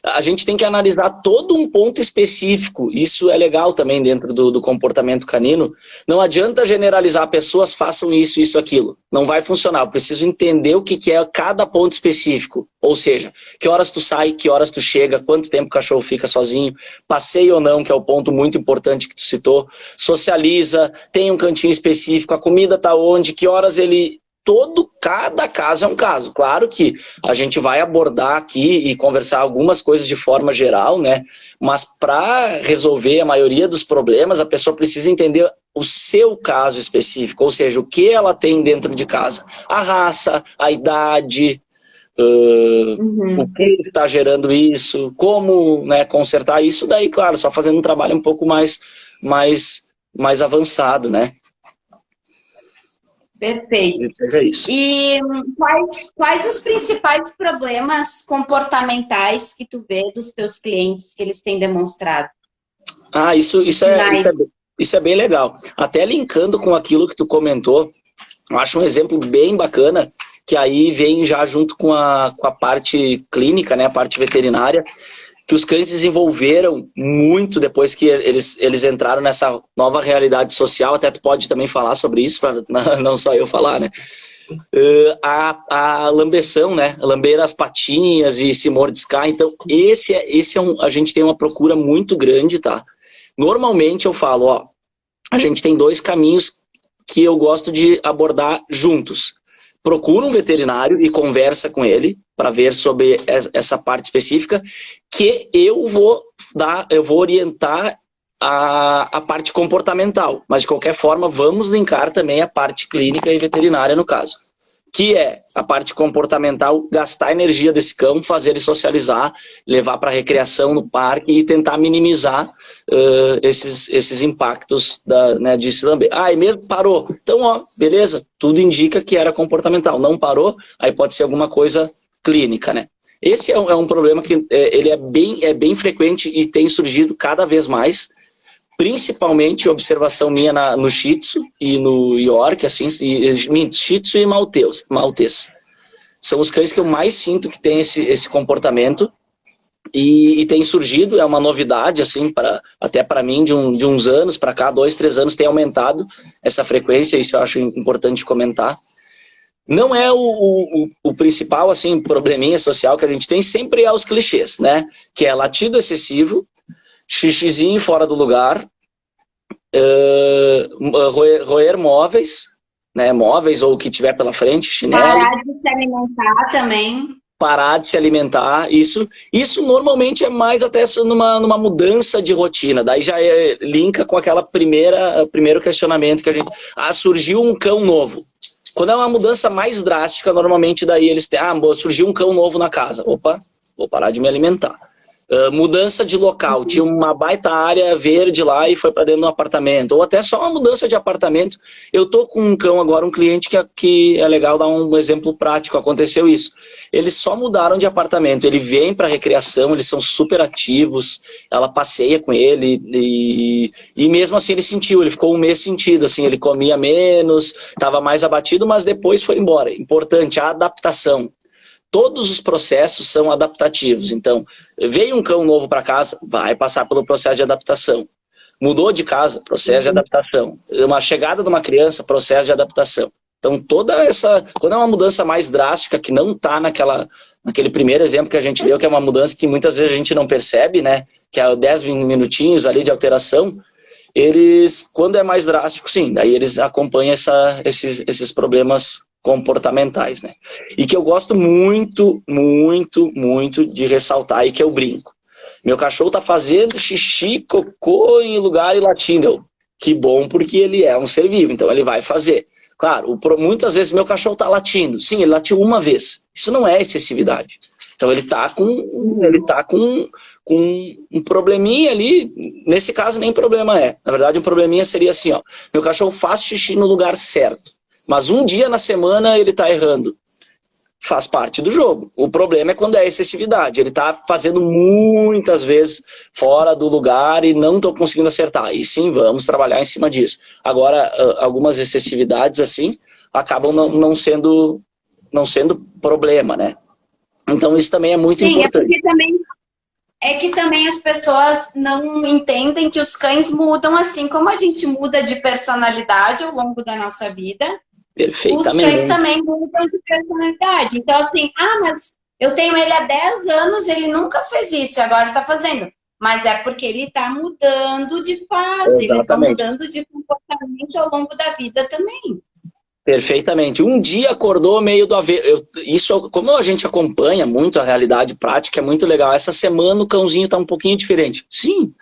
A gente tem que analisar todo um ponto específico. Isso é legal também dentro do comportamento canino. Não adianta generalizar, pessoas façam isso, aquilo. Não vai funcionar. Eu preciso entender o que é cada ponto específico. Ou seja, que horas tu sai, que horas tu chega, quanto tempo o cachorro fica sozinho, passeia ou não, que é o ponto muito importante que tu citou. Socializa, tem um cantinho específico, a comida tá onde, que horas ele... Cada caso é um caso. Claro que a gente vai abordar aqui e conversar algumas coisas de forma geral, né? Mas para resolver a maioria dos problemas, a pessoa precisa entender o seu caso específico, ou seja, o que ela tem dentro de casa. A raça, a idade, o que está gerando isso, como, né, consertar isso. Daí, claro, só fazendo um trabalho um pouco mais avançado, né? Perfeito. É isso. E quais os principais problemas comportamentais que tu vê dos teus clientes que eles têm demonstrado? Isso é bem legal. Até linkando com aquilo que tu comentou, eu acho um exemplo bem bacana, que aí vem já junto com a parte clínica, né, a parte veterinária, que os cães desenvolveram muito depois que eles entraram nessa nova realidade social. Até tu pode também falar sobre isso, para não só eu falar, né? A lambeção, né? Lamber as patinhas e se mordiscar. Então, a gente tem uma procura muito grande, tá? Normalmente eu falo, ó, a gente tem 2 caminhos que eu gosto de abordar juntos. Procura um veterinário e conversa com ele para ver sobre essa parte específica, que eu vou orientar a parte comportamental, mas de qualquer forma vamos linkar também a parte clínica e veterinária no caso, que é a parte comportamental, gastar a energia desse cão, fazer ele socializar, levar para recreação no parque e tentar minimizar esses impactos né, de se lamber. E mesmo parou. Então, ó, beleza, tudo indica que era comportamental. Não parou, aí pode ser alguma coisa clínica, né? Esse é um problema que ele é bem frequente e tem surgido cada vez mais, principalmente observação minha no Shih Tzu e no York, assim, Shih Tzu e Maltês. São os cães que eu mais sinto que tem esse comportamento e tem surgido, é uma novidade, assim, até para mim, de uns anos para cá, 2, 3 anos, tem aumentado essa frequência, isso eu acho importante comentar. Não é o principal, assim, probleminha social que a gente tem, sempre é os clichês, né? Que é latido excessivo, xixizinho fora do lugar, roer móveis, né? Móveis ou o que tiver pela frente, chinelo. Parar de se alimentar também. parar de se alimentar. Isso normalmente é mais até numa mudança de rotina. Daí já linka com aquela primeiro questionamento que a gente... surgiu um cão novo. Quando é uma mudança mais drástica, normalmente daí eles têm... surgiu um cão novo na casa. Opa, vou parar de me alimentar. Mudança de local, tinha uma baita área verde lá e foi para dentro de um apartamento, ou até só uma mudança de apartamento. Eu tô com um cão agora, um cliente que é legal dar um exemplo prático, aconteceu isso. Eles só mudaram de apartamento, ele vem para recreação, eles são super ativos, ela passeia com ele e mesmo assim ele ficou um mês sentido, assim, ele comia menos, estava mais abatido, mas depois foi embora. Importante, a adaptação. Todos os processos são adaptativos. Então, veio um cão novo para casa, vai passar pelo processo de adaptação. Mudou de casa, processo de adaptação. Uma chegada de uma criança, processo de adaptação. Então, quando é uma mudança mais drástica, que não está naquele primeiro exemplo que a gente deu, que é uma mudança que muitas vezes a gente não percebe, né? Que é 10, 20 minutinhos ali de alteração, quando é mais drástico, sim, daí eles acompanham esses problemas comportamentais, né? E que eu gosto muito, muito, muito de ressaltar e que eu brinco. Meu cachorro tá fazendo xixi, cocô em lugar e latindo. Que bom, porque ele é um ser vivo, então ele vai fazer. Claro, muitas vezes meu cachorro tá latindo. Sim, ele latiu uma vez. Isso não é excessividade. Então ele tá com um probleminha ali. Nesse caso nem problema é. Na verdade um probleminha seria assim, ó. Meu cachorro faz xixi no lugar certo. Mas um dia na semana ele está errando. Faz parte do jogo. O problema é quando é excessividade. Ele está fazendo muitas vezes fora do lugar e não estou conseguindo acertar. E sim, vamos trabalhar em cima disso. Agora, algumas excessividades assim acabam não sendo problema, né? Então isso também é muito importante. É que também as pessoas não entendem que os cães mudam assim como a gente muda de personalidade ao longo da nossa vida. Os cães também mudam de personalidade. Então, assim, mas eu tenho ele há 10 anos, ele nunca fez isso, agora está fazendo. Mas é porque ele está mudando de fase, eles vão mudando de comportamento ao longo da vida também. Perfeitamente. Um dia acordou meio do avesso. Isso, como a gente acompanha muito a realidade prática, é muito legal. Essa semana o cãozinho está um pouquinho diferente. Sim,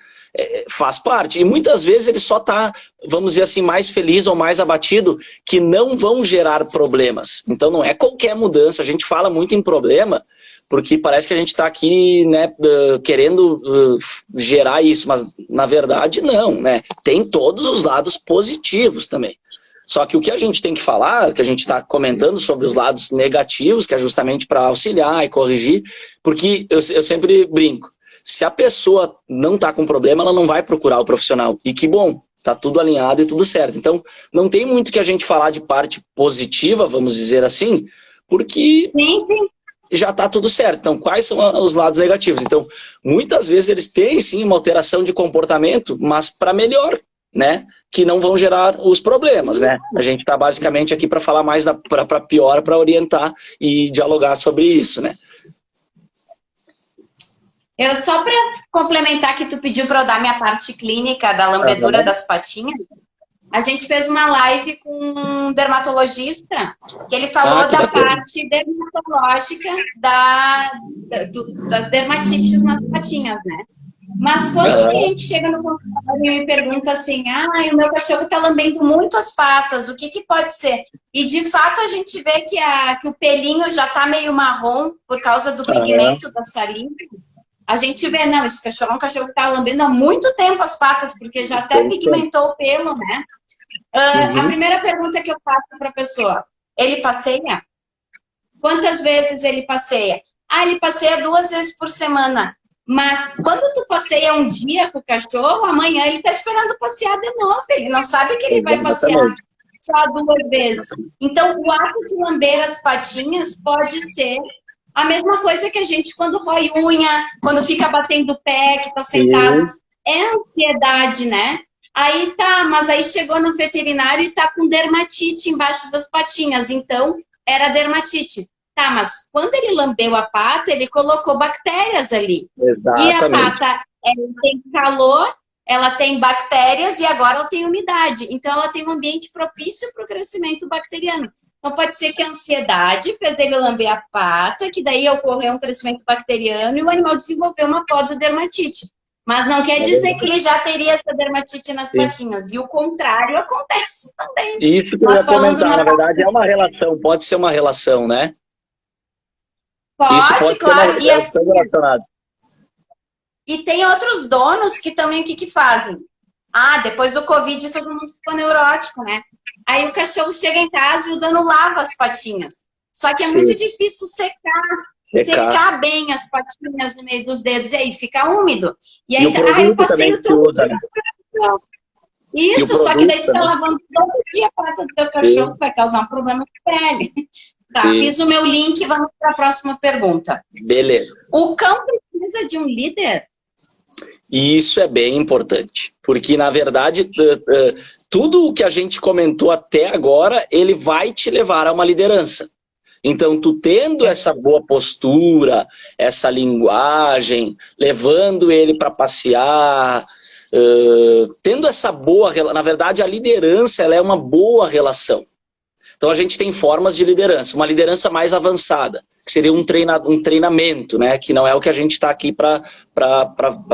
faz parte. E muitas vezes ele só está, vamos dizer assim, mais feliz ou mais abatido, que não vão gerar problemas. Então não é qualquer mudança. A gente fala muito em problema, porque parece que a gente está aqui, né, querendo gerar isso, mas na verdade não, né? Tem todos os lados positivos também. Só que o que a gente tem que falar, que a gente está comentando sobre os lados negativos, que é justamente para auxiliar e corrigir, porque eu sempre brinco, se a pessoa não está com problema, ela não vai procurar o profissional. E que bom, está tudo alinhado e tudo certo. Então, não tem muito que a gente falar de parte positiva, vamos dizer assim, porque já está tudo certo. Então, quais são os lados negativos? Então, muitas vezes eles têm, sim, uma alteração de comportamento, mas para melhor, né? Que não vão gerar os problemas, né? A gente está basicamente aqui para falar mais para pior, para orientar e dialogar sobre isso, né? Só para complementar que tu pediu para eu dar minha parte clínica da lambedura das patinhas, a gente fez uma live com um dermatologista que ele falou da parte dermatológica das dermatites nas patinhas, né? Mas quando o cliente chega no consultório e me pergunta assim, o meu cachorro está lambendo muito as patas, o que pode ser? E de fato a gente vê que o pelinho já está meio marrom por causa do pigmento da saliva. A gente vê, não, esse cachorro é um cachorro que está lambendo há muito tempo as patas, porque já até pigmentou o pelo, né? A primeira pergunta que eu faço para a pessoa, ele passeia? Quantas vezes ele passeia? Ele passeia 2 vezes por semana. Mas quando tu passeia um dia com o cachorro, amanhã ele está esperando passear de novo. Ele não sabe que ele vai passear só 2 vezes. Então, o ato de lamber as patinhas pode ser a mesma coisa que a gente quando rói unha, quando fica batendo o pé, que está sentado. É ansiedade, né? Aí tá, mas aí chegou no veterinário e tá com dermatite embaixo das patinhas. Então, era dermatite. Tá, mas quando ele lambeu a pata, ele colocou bactérias ali. Exatamente. E a pata, ela tem calor, ela tem bactérias e agora ela tem umidade. Então, ela tem um ambiente propício para o crescimento bacteriano. Então, pode ser que a ansiedade fez ele lamber a pata, que daí ocorreu um crescimento bacteriano e o animal desenvolveu uma pododermatite. Mas não quer dizer que ele já teria essa dermatite nas patinhas. E o contrário acontece também. Isso que eu ia comentar, na verdade, é uma relação, pode ser uma relação, né? Isso pode claro. Ser uma relação relacionada. E tem outros donos que também o que fazem? Depois do Covid todo mundo ficou neurótico, né? Aí o cachorro chega em casa e o dono lava as patinhas. Só que é muito difícil secar bem as patinhas no meio dos dedos. E aí fica úmido. E aí eu passei tudo. Isso, só que daí tu tá lavando todo dia a pata do teu cachorro, vai causar um problema de pele. Tá, fiz o meu link, vamos para a próxima pergunta. Beleza. O cão precisa de um líder? Isso é bem importante, porque na verdade tudo o que a gente comentou até agora, ele vai te levar a uma liderança. Então, tu tendo essa boa postura, essa linguagem, levando ele para passear, tendo essa boa... Na verdade, a liderança ela é uma boa relação. Então, a gente tem formas de liderança. Uma liderança mais avançada, que seria um treinamento, né? Que não é o que a gente está aqui para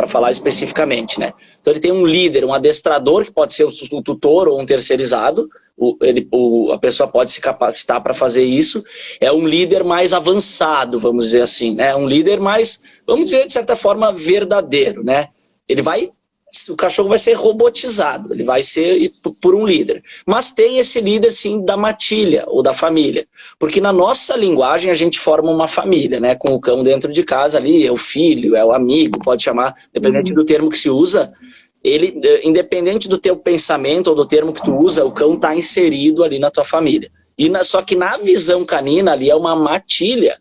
falar especificamente, né? Então, ele tem um líder, um adestrador, que pode ser o tutor ou um terceirizado. A pessoa pode se capacitar para fazer isso. É um líder mais avançado, vamos dizer assim, né? Um líder mais, vamos dizer, de certa forma, verdadeiro, né? O cachorro vai ser robotizado, ele vai ser por um líder. Mas tem esse líder, sim, da matilha ou da família. Porque na nossa linguagem a gente forma uma família, né? Com o cão dentro de casa ali, é o filho, é o amigo, pode chamar, dependente do termo que se usa. Ele, independente do teu pensamento ou do termo que tu usa, o cão está inserido ali na tua família. Só que na visão canina ali é uma matilha.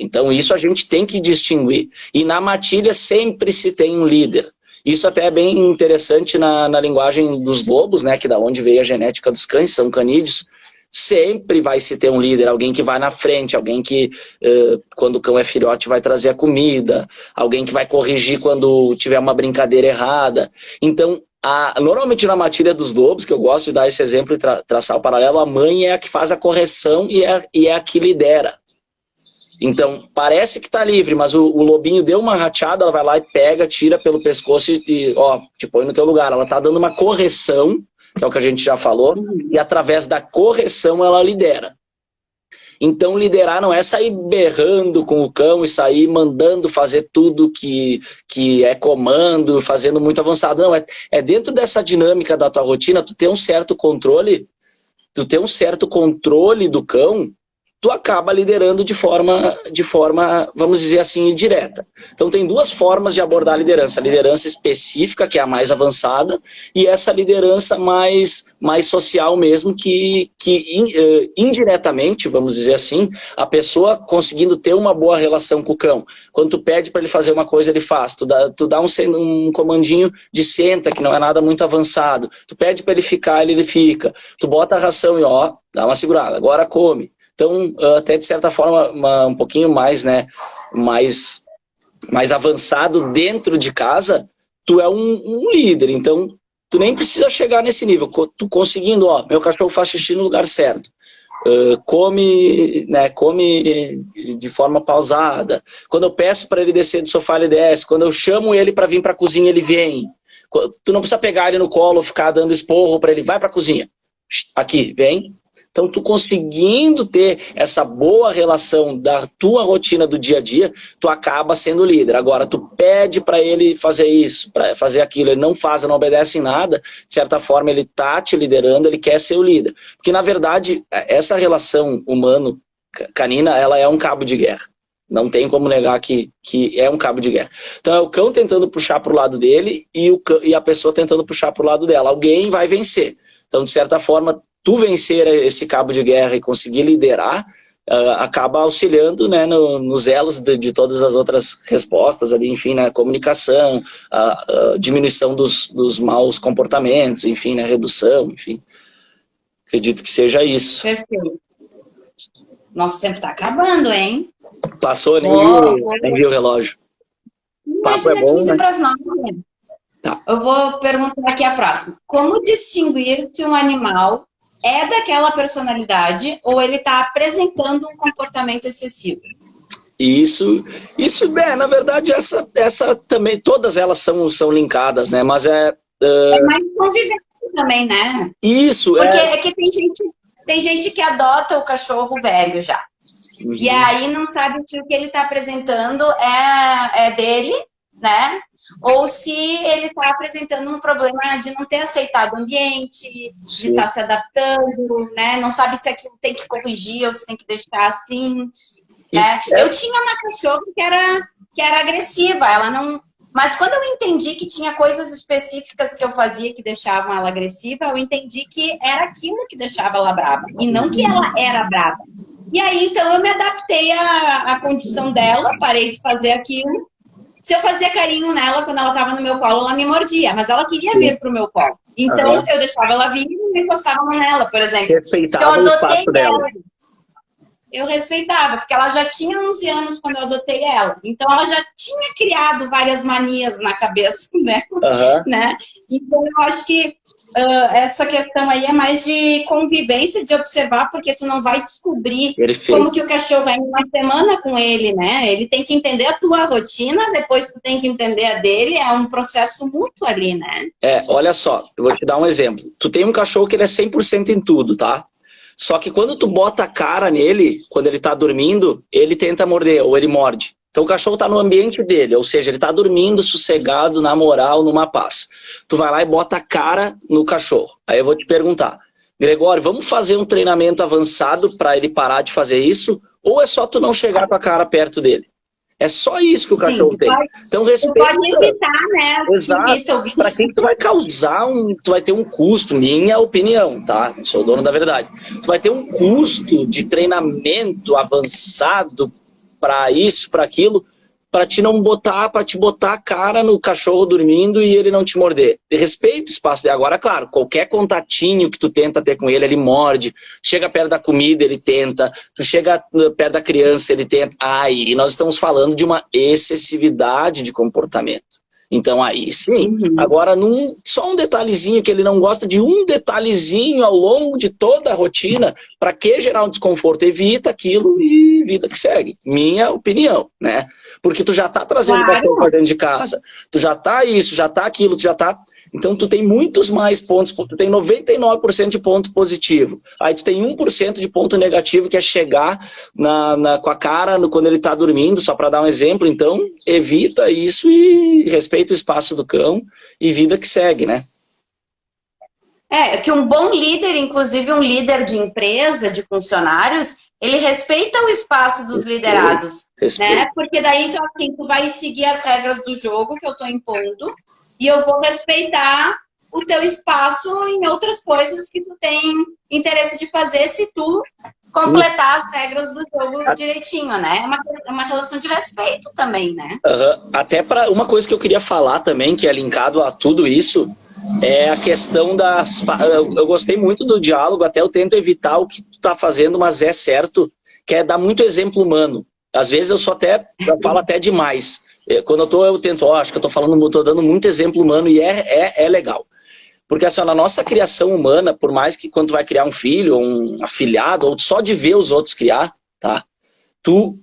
Então isso a gente tem que distinguir. E na matilha sempre se tem um líder. Isso até é bem interessante na linguagem dos lobos, né, que da onde veio a genética dos cães, são canídeos. Sempre vai se ter um líder, alguém que vai na frente, alguém que, quando o cão é filhote, vai trazer a comida, alguém que vai corrigir quando tiver uma brincadeira errada. Então, normalmente na matilha dos lobos, que eu gosto de dar esse exemplo e traçar o paralelo, a mãe é a que faz a correção e é a que lidera. Então, parece que está livre, mas o lobinho deu uma rateada, ela vai lá e pega, tira pelo pescoço e te põe no teu lugar. Ela está dando uma correção, que é o que a gente já falou, e através da correção ela lidera. Então, liderar não é sair berrando com o cão e sair mandando fazer tudo que é comando, fazendo muito avançado. Não, é dentro dessa dinâmica da tua rotina, tu ter um certo controle do cão, tu acaba liderando de forma, vamos dizer assim, indireta. Então tem duas formas de abordar a liderança. A liderança específica, que é a mais avançada, e essa liderança mais social mesmo, que indiretamente, vamos dizer assim, a pessoa conseguindo ter uma boa relação com o cão. Quando tu pede para ele fazer uma coisa, ele faz. Tu dá um comandinho de senta, que não é nada muito avançado. Tu pede para ele ficar, ele fica. Tu bota a ração e dá uma segurada, agora come. Então, até de certa forma, um pouquinho mais, né, mais avançado dentro de casa, tu é um líder. Então, tu nem precisa chegar nesse nível. Tu conseguindo, meu cachorro faz xixi no lugar certo. Come de forma pausada. Quando eu peço para ele descer do sofá, ele desce. Quando eu chamo ele para vir para a cozinha, ele vem. Tu não precisa pegar ele no colo, ficar dando esporro para ele. Vai para a cozinha. Aqui, vem. Então, tu conseguindo ter essa boa relação da tua rotina do dia a dia, tu acaba sendo líder. Agora, tu pede para ele fazer isso, para fazer aquilo, ele não faz, não obedece em nada, de certa forma ele tá te liderando, ele quer ser o líder. Porque, na verdade, essa relação humano-canina, ela é um cabo de guerra. Não tem como negar que é um cabo de guerra. Então, é o cão tentando puxar para o lado dele e a pessoa tentando puxar para o lado dela. Alguém vai vencer. Então, de certa forma, tu vencer esse cabo de guerra e conseguir liderar, acaba auxiliando, né, nos elos de todas as outras respostas ali, enfim, né, comunicação, a diminuição dos maus comportamentos, enfim, né, redução, enfim. Acredito que seja isso. Perfeito. Nosso tempo está acabando, hein? Passou, nem vi o relógio. Imagina, é bom, 15 né? para as 9. Tá. Eu vou perguntar aqui a próxima. Como distinguir se um animal é daquela personalidade ou ele está apresentando um comportamento excessivo. Isso, na verdade, essa também, todas elas são linkadas, né? Mas É mais convivência também, né? Isso, porque é que tem gente que adota o cachorro velho já. Uhum. E aí não sabe se o que ele está apresentando é dele, né? Ou se ele está apresentando um problema de não ter aceitado o ambiente, de estar se adaptando, né? Não sabe se aquilo tem que corrigir ou se tem que deixar assim, né? Eu tinha uma cachorra que era agressiva, ela não... Mas quando eu entendi que tinha coisas específicas que eu fazia que deixavam ela agressiva, eu entendi que era aquilo que deixava ela brava, e não que ela era brava. E aí, então, eu me adaptei à condição dela, parei de fazer aquilo. Se eu fazia carinho nela, quando ela estava no meu colo, ela me mordia, mas ela queria vir pro meu colo. Então, eu deixava ela vir e não encostava nela, por exemplo. Respeitava então, eu adotei o espaço dela. Eu respeitava, porque ela já tinha 11 anos quando eu adotei ela. Então, ela já tinha criado várias manias na cabeça, né? né? Então, eu acho que essa questão aí é mais de convivência, de observar, porque tu não vai descobrir como que o cachorro é em uma semana com ele, né? Ele tem que entender a tua rotina, depois tu tem que entender a dele, é um processo mútuo ali, né? Olha só, eu vou te dar um exemplo. Tu tem um cachorro que ele é 100% em tudo, tá? Só que quando tu bota a cara nele, quando ele tá dormindo, ele tenta morder, ou ele morde. Então o cachorro tá no ambiente dele, ou seja, ele tá dormindo sossegado, na moral, numa paz. Tu vai lá e bota a cara no cachorro. Aí eu vou te perguntar, Gregório, vamos fazer um treinamento avançado para ele parar de fazer isso? Ou é só tu não chegar com a cara perto dele? É só isso que o cachorro tem. Então respeita. Tu pode evitar, né? Exato. Para quem tu vai causar tu vai ter um custo, minha opinião, tá? Não sou o dono da verdade. Tu vai ter um custo de treinamento avançado para isso, para aquilo, para te botar a cara no cachorro dormindo e ele não te morder. Respeita o espaço dele. Agora, claro, qualquer contatinho que tu tenta ter com ele, ele morde. Chega perto da comida, ele tenta. Tu chega perto da criança, ele tenta. Aí nós estamos falando de uma excessividade de comportamento. Então aí sim. Agora, só um detalhezinho que ele não gosta de um detalhezinho ao longo de toda a rotina, para que gerar um desconforto? Evita aquilo e vida que segue. Minha opinião, né? Porque tu já tá trazendo o cachorro para dentro de casa. Tu já tá isso, já tá aquilo, tu já tá... Então tu tem muitos mais pontos, tu tem 99% de ponto positivo. Aí tu tem 1% de ponto negativo, que é chegar com a cara quando ele tá dormindo, só para dar um exemplo. Então evita isso e respeita o espaço do cão e vida que segue, né? Que um bom líder, inclusive um líder de empresa, de funcionários, ele respeita o espaço dos liderados, né? Porque daí, então, assim, tu vai seguir as regras do jogo que eu tô impondo e eu vou respeitar o teu espaço em outras coisas que tu tem interesse de fazer se tu completar as regras do jogo direitinho, né? É uma relação de respeito também, né? Até para uma coisa que eu queria falar também, que é linkado a tudo isso, é a questão das... Eu gostei muito do diálogo, até eu tento evitar o que tu tá fazendo, mas é certo, que é dar muito exemplo humano. Às vezes eu falo até demais. Quando eu tento, acho que eu tô dando muito exemplo humano e é legal. Porque assim, na nossa criação humana, por mais que quando tu vai criar um filho, um afilhado, ou só de ver os outros criar, tá? Tu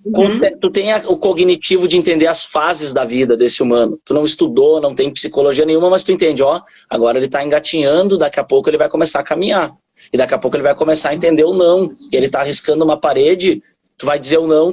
tem o cognitivo de entender as fases da vida desse humano. Tu não estudou, não tem psicologia nenhuma, mas tu entende, agora ele tá engatinhando, daqui a pouco ele vai começar a caminhar. E daqui a pouco ele vai começar a entender o não. Ele tá arriscando uma parede, tu vai dizer o não,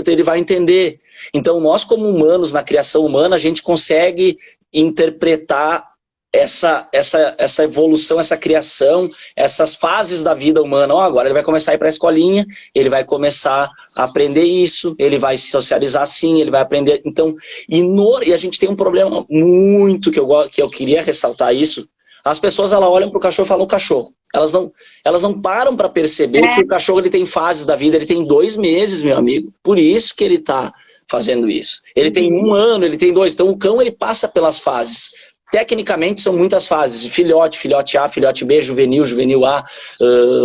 ele vai entender. Então nós como humanos, na criação humana, a gente consegue interpretar essa evolução, essa criação, essas fases da vida humana. Agora ele vai começar a ir para a escolinha, ele vai começar a aprender isso, ele vai se socializar assim, ele vai aprender... Então, e a gente tem um problema muito que eu queria ressaltar isso. As pessoas olham para o cachorro e falam o cachorro. Elas não param para perceber que o cachorro ele tem fases da vida, ele tem 2 meses, meu amigo. Por isso que ele está fazendo isso. Ele tem 1 ano, ele tem 2. Então o cão ele passa pelas fases. Tecnicamente são muitas fases, filhote, filhote A, filhote B, juvenil, juvenil A,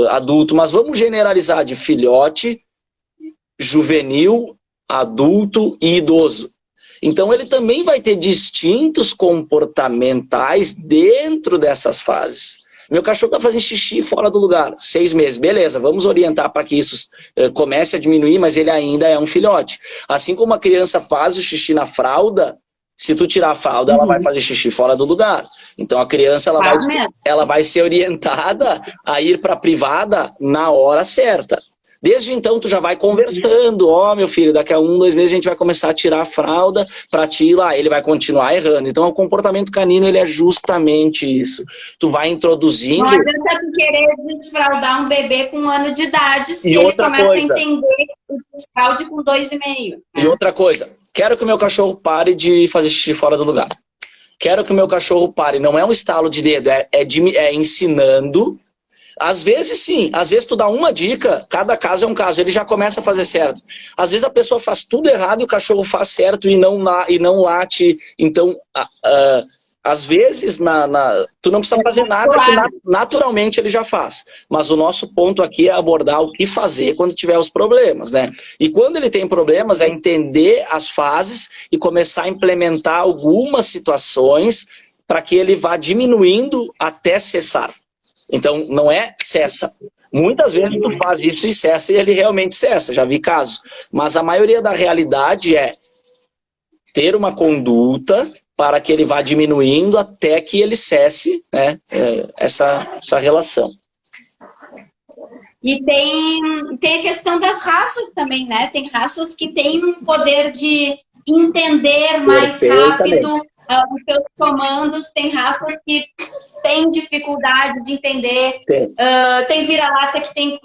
adulto, mas vamos generalizar de filhote, juvenil, adulto e idoso. Então ele também vai ter distintos comportamentais dentro dessas fases. Meu cachorro está fazendo xixi fora do lugar, 6 meses. Beleza, vamos orientar para que isso comece a diminuir, mas ele ainda é um filhote. Assim como a criança faz o xixi na fralda, se tu tirar a fralda, ela vai fazer xixi fora do lugar. Então a criança ela vai ser orientada a ir para a privada na hora certa. Desde então, tu já vai conversando. Ó, meu filho, daqui a 1, 2 meses a gente vai começar a tirar a fralda pra ti ir lá. Ele vai continuar errando. Então, o comportamento canino, ele é justamente isso. Tu vai introduzindo... Não adianta tu querer desfraldar um bebê com 1 ano de idade se ele começa a entender o desfralde com 2,5. E outra coisa, quero que o meu cachorro pare de fazer xixi fora do lugar. Quero que o meu cachorro pare. Não é um estalo de dedo, é ensinando... Às vezes sim, às vezes tu dá uma dica, cada caso é um caso, ele já começa a fazer certo. Às vezes a pessoa faz tudo errado e o cachorro faz certo e não late. Então, às vezes, tu não precisa fazer nada que naturalmente ele já faz. Mas o nosso ponto aqui é abordar o que fazer quando tiver os problemas, né? E quando ele tem problemas, é entender as fases e começar a implementar algumas situações para que ele vá diminuindo até cessar. Então, não é cessa. Muitas vezes tu faz isso e cessa e ele realmente cessa, já vi casos. Mas a maioria da realidade é ter uma conduta para que ele vá diminuindo até que ele cesse, né, essa relação. E tem a questão das raças também, né? Tem raças que têm um poder de entender mais rápido os seus comandos, tem raças que têm dificuldade de entender, tem vira-lata que tem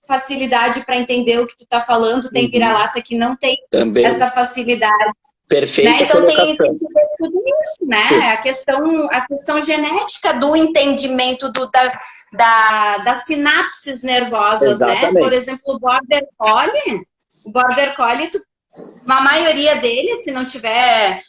facilidade para entender o que tu está falando, tem vira-lata que não tem essa facilidade. Perfeito. Né? Então tem tudo isso, né? A questão genética do entendimento das sinapses nervosas, né? Por exemplo, o Border Collie, a maioria deles, se não tiver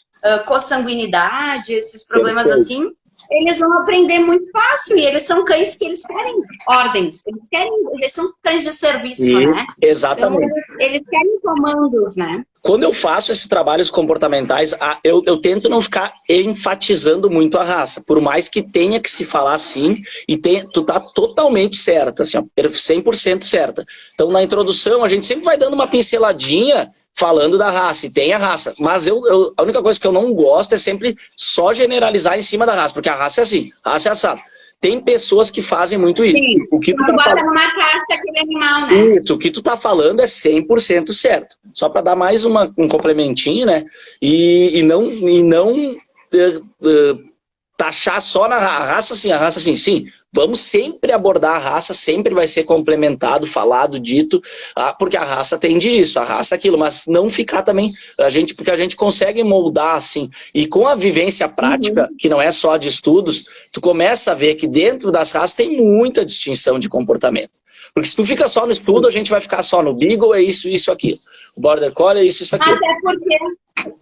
consanguinidade, esses problemas assim, eles vão aprender muito fácil. E eles são cães que eles querem ordens. Eles são cães de serviço, né? Exatamente. Então, eles querem comandos, né? Quando eu faço esses trabalhos comportamentais, eu tento não ficar enfatizando muito a raça. Por mais que tenha que se falar assim, e tu tá totalmente certa, assim, ó, 100% certa. Então, na introdução, a gente sempre vai dando uma pinceladinha falando da raça, e tem a raça. Mas a única coisa que eu não gosto é sempre só generalizar em cima da raça, porque a raça é assim, a raça é assada. Tem pessoas que fazem muito isso. Sim, o que tu não tá bota falando... numa caixa aquele animal, né? Isso, o que tu tá falando é 100% certo. Só para dar mais um complementinho, né? E não taxar só na raça, assim, sim. Vamos sempre abordar a raça, sempre vai ser complementado, falado, dito, porque a raça tem disso, a raça é aquilo, mas não ficar também, porque a gente consegue moldar assim, e com a vivência prática, que não é só de estudos, tu começa a ver que dentro das raças tem muita distinção de comportamento. Porque se tu fica só no estudo, a gente vai ficar só no Beagle, é isso, aquilo. O Border Collie é isso, aquilo. Até porque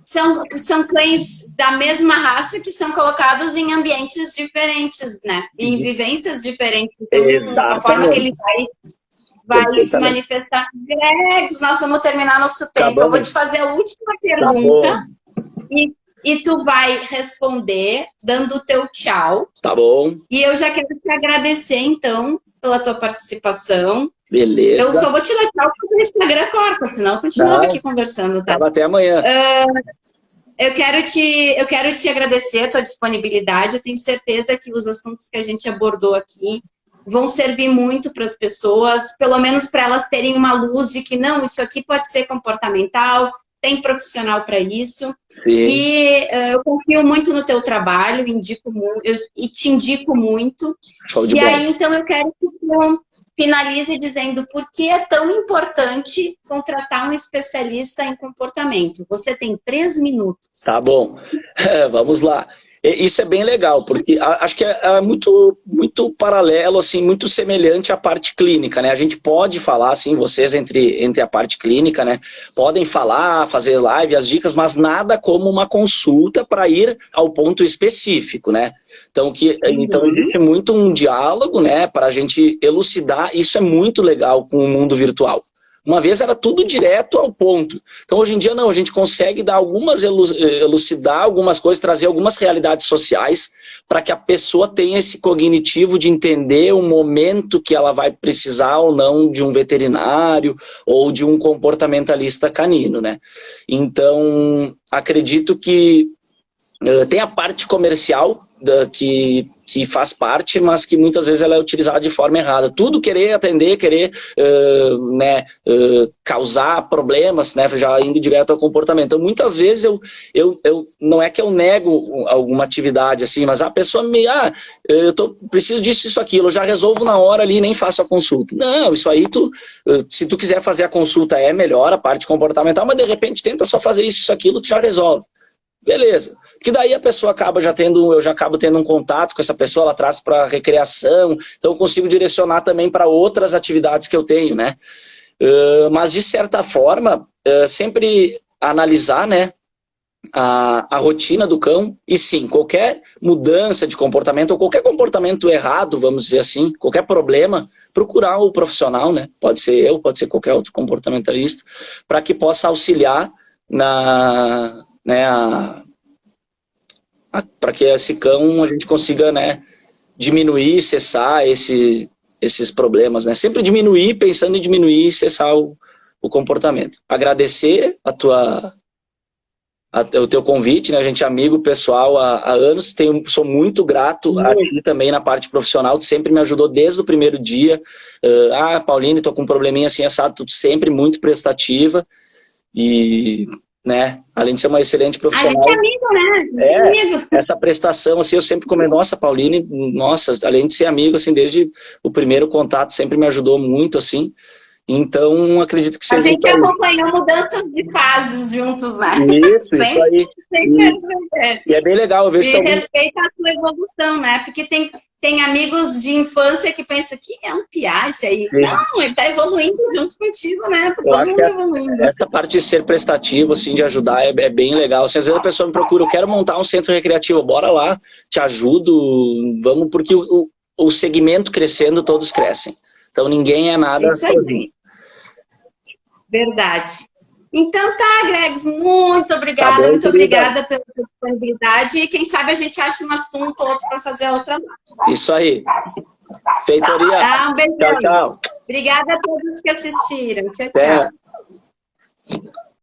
são cães da mesma raça que são colocados em ambientes diferentes, né? Em vivências diferentes. Então, a forma que ele vai se manifestar. Gregs, nós vamos terminar nosso tempo. Eu vou te fazer a última pergunta e tu vai responder dando o teu tchau. Tá bom. E eu já quero te agradecer, então, pela tua participação. Beleza. Eu só vou te dar tchau porque o Instagram corta, senão eu continuo aqui conversando, tá? Até amanhã. Eu quero te agradecer a tua disponibilidade. Eu tenho certeza que os assuntos que a gente abordou aqui vão servir muito para as pessoas, pelo menos para elas terem uma luz de que não, isso aqui pode ser comportamental, tem profissional para isso. Sim. E eu confio muito no teu trabalho, e te indico muito. Show de bola. Aí, então, eu quero que tu finalize dizendo por que é tão importante contratar um especialista em comportamento. Você tem 3 minutos. Tá bom. Vamos lá. Isso é bem legal, porque acho que é muito, muito paralelo, assim, muito semelhante à parte clínica, né? A gente pode falar, assim, vocês entre a parte clínica, né? Podem falar, fazer live, as dicas, mas nada como uma consulta para ir ao ponto específico, né? Então existe muito um diálogo, né? Para a gente elucidar, isso é muito legal com o mundo virtual. Uma vez era tudo direto ao ponto. Então, hoje em dia, não. A gente consegue dar elucidar algumas coisas, trazer algumas realidades sociais para que a pessoa tenha esse cognitivo de entender o momento que ela vai precisar ou não de um veterinário ou de um comportamentalista canino, né? Então, acredito que tem a parte comercial que faz parte, mas que muitas vezes ela é utilizada de forma errada. Tudo querer atender, querer causar problemas, né, já indo direto ao comportamento. Então, muitas vezes eu não é que eu nego alguma atividade assim, mas a pessoa preciso disso, isso, aquilo, eu já resolvo na hora ali e nem faço a consulta. Não, isso aí se tu quiser fazer a consulta é melhor, a parte comportamental, mas de repente tenta só fazer isso, aquilo, tu já resolve. Beleza. Que daí a pessoa eu já acabo tendo um contato com essa pessoa, ela traz para recreação, então eu consigo direcionar também para outras atividades que eu tenho, né? Mas de certa forma, sempre analisar, né, a rotina do cão, e sim, qualquer mudança de comportamento, ou qualquer comportamento errado, vamos dizer assim, qualquer problema, procurar o profissional, né? Pode ser eu, pode ser qualquer outro comportamentalista, para que possa auxiliar para que esse cão a gente consiga, né, diminuir, cessar esses problemas, né? Sempre diminuir, pensando em diminuir e cessar o comportamento. Agradecer o teu convite, né? A gente é amigo pessoal há anos, sou muito grato a ti também na parte profissional, tu sempre me ajudou desde o primeiro dia. Pauline, tô com um probleminha assim, assado, tu sempre muito prestativa e... né? Além de ser uma excelente profissional. A gente é amigo, né? Amigo. Essa prestação, assim, eu sempre comento, nossa, Pauline, nossa, além de ser amigo, assim, desde o primeiro contato, sempre me ajudou muito, assim. Então, acredito que seja... A gente acompanhou mudanças de fases juntos, né? Isso aí. E é bem legal, eu vejo que... respeita a sua evolução, né? Porque tem amigos de infância que pensam que é um piá esse aí. Sim. Não, ele tá evoluindo junto contigo, né? Tá todo mundo evoluindo. Essa parte de ser prestativo, assim, de ajudar é bem legal. Assim, às vezes a pessoa me procura, eu quero montar um centro recreativo, bora lá, te ajudo, vamos, porque o segmento crescendo, todos crescem. Então ninguém é nada sozinho. Verdade. Então tá, Greg, muito obrigada, bom, muito obrigada pela sua disponibilidade e quem sabe a gente acha um assunto ou outro para fazer a outra. Isso aí. Feitoria. Um beijão. Tchau, tchau. Obrigada a todos que assistiram. Tchau, Até. tchau.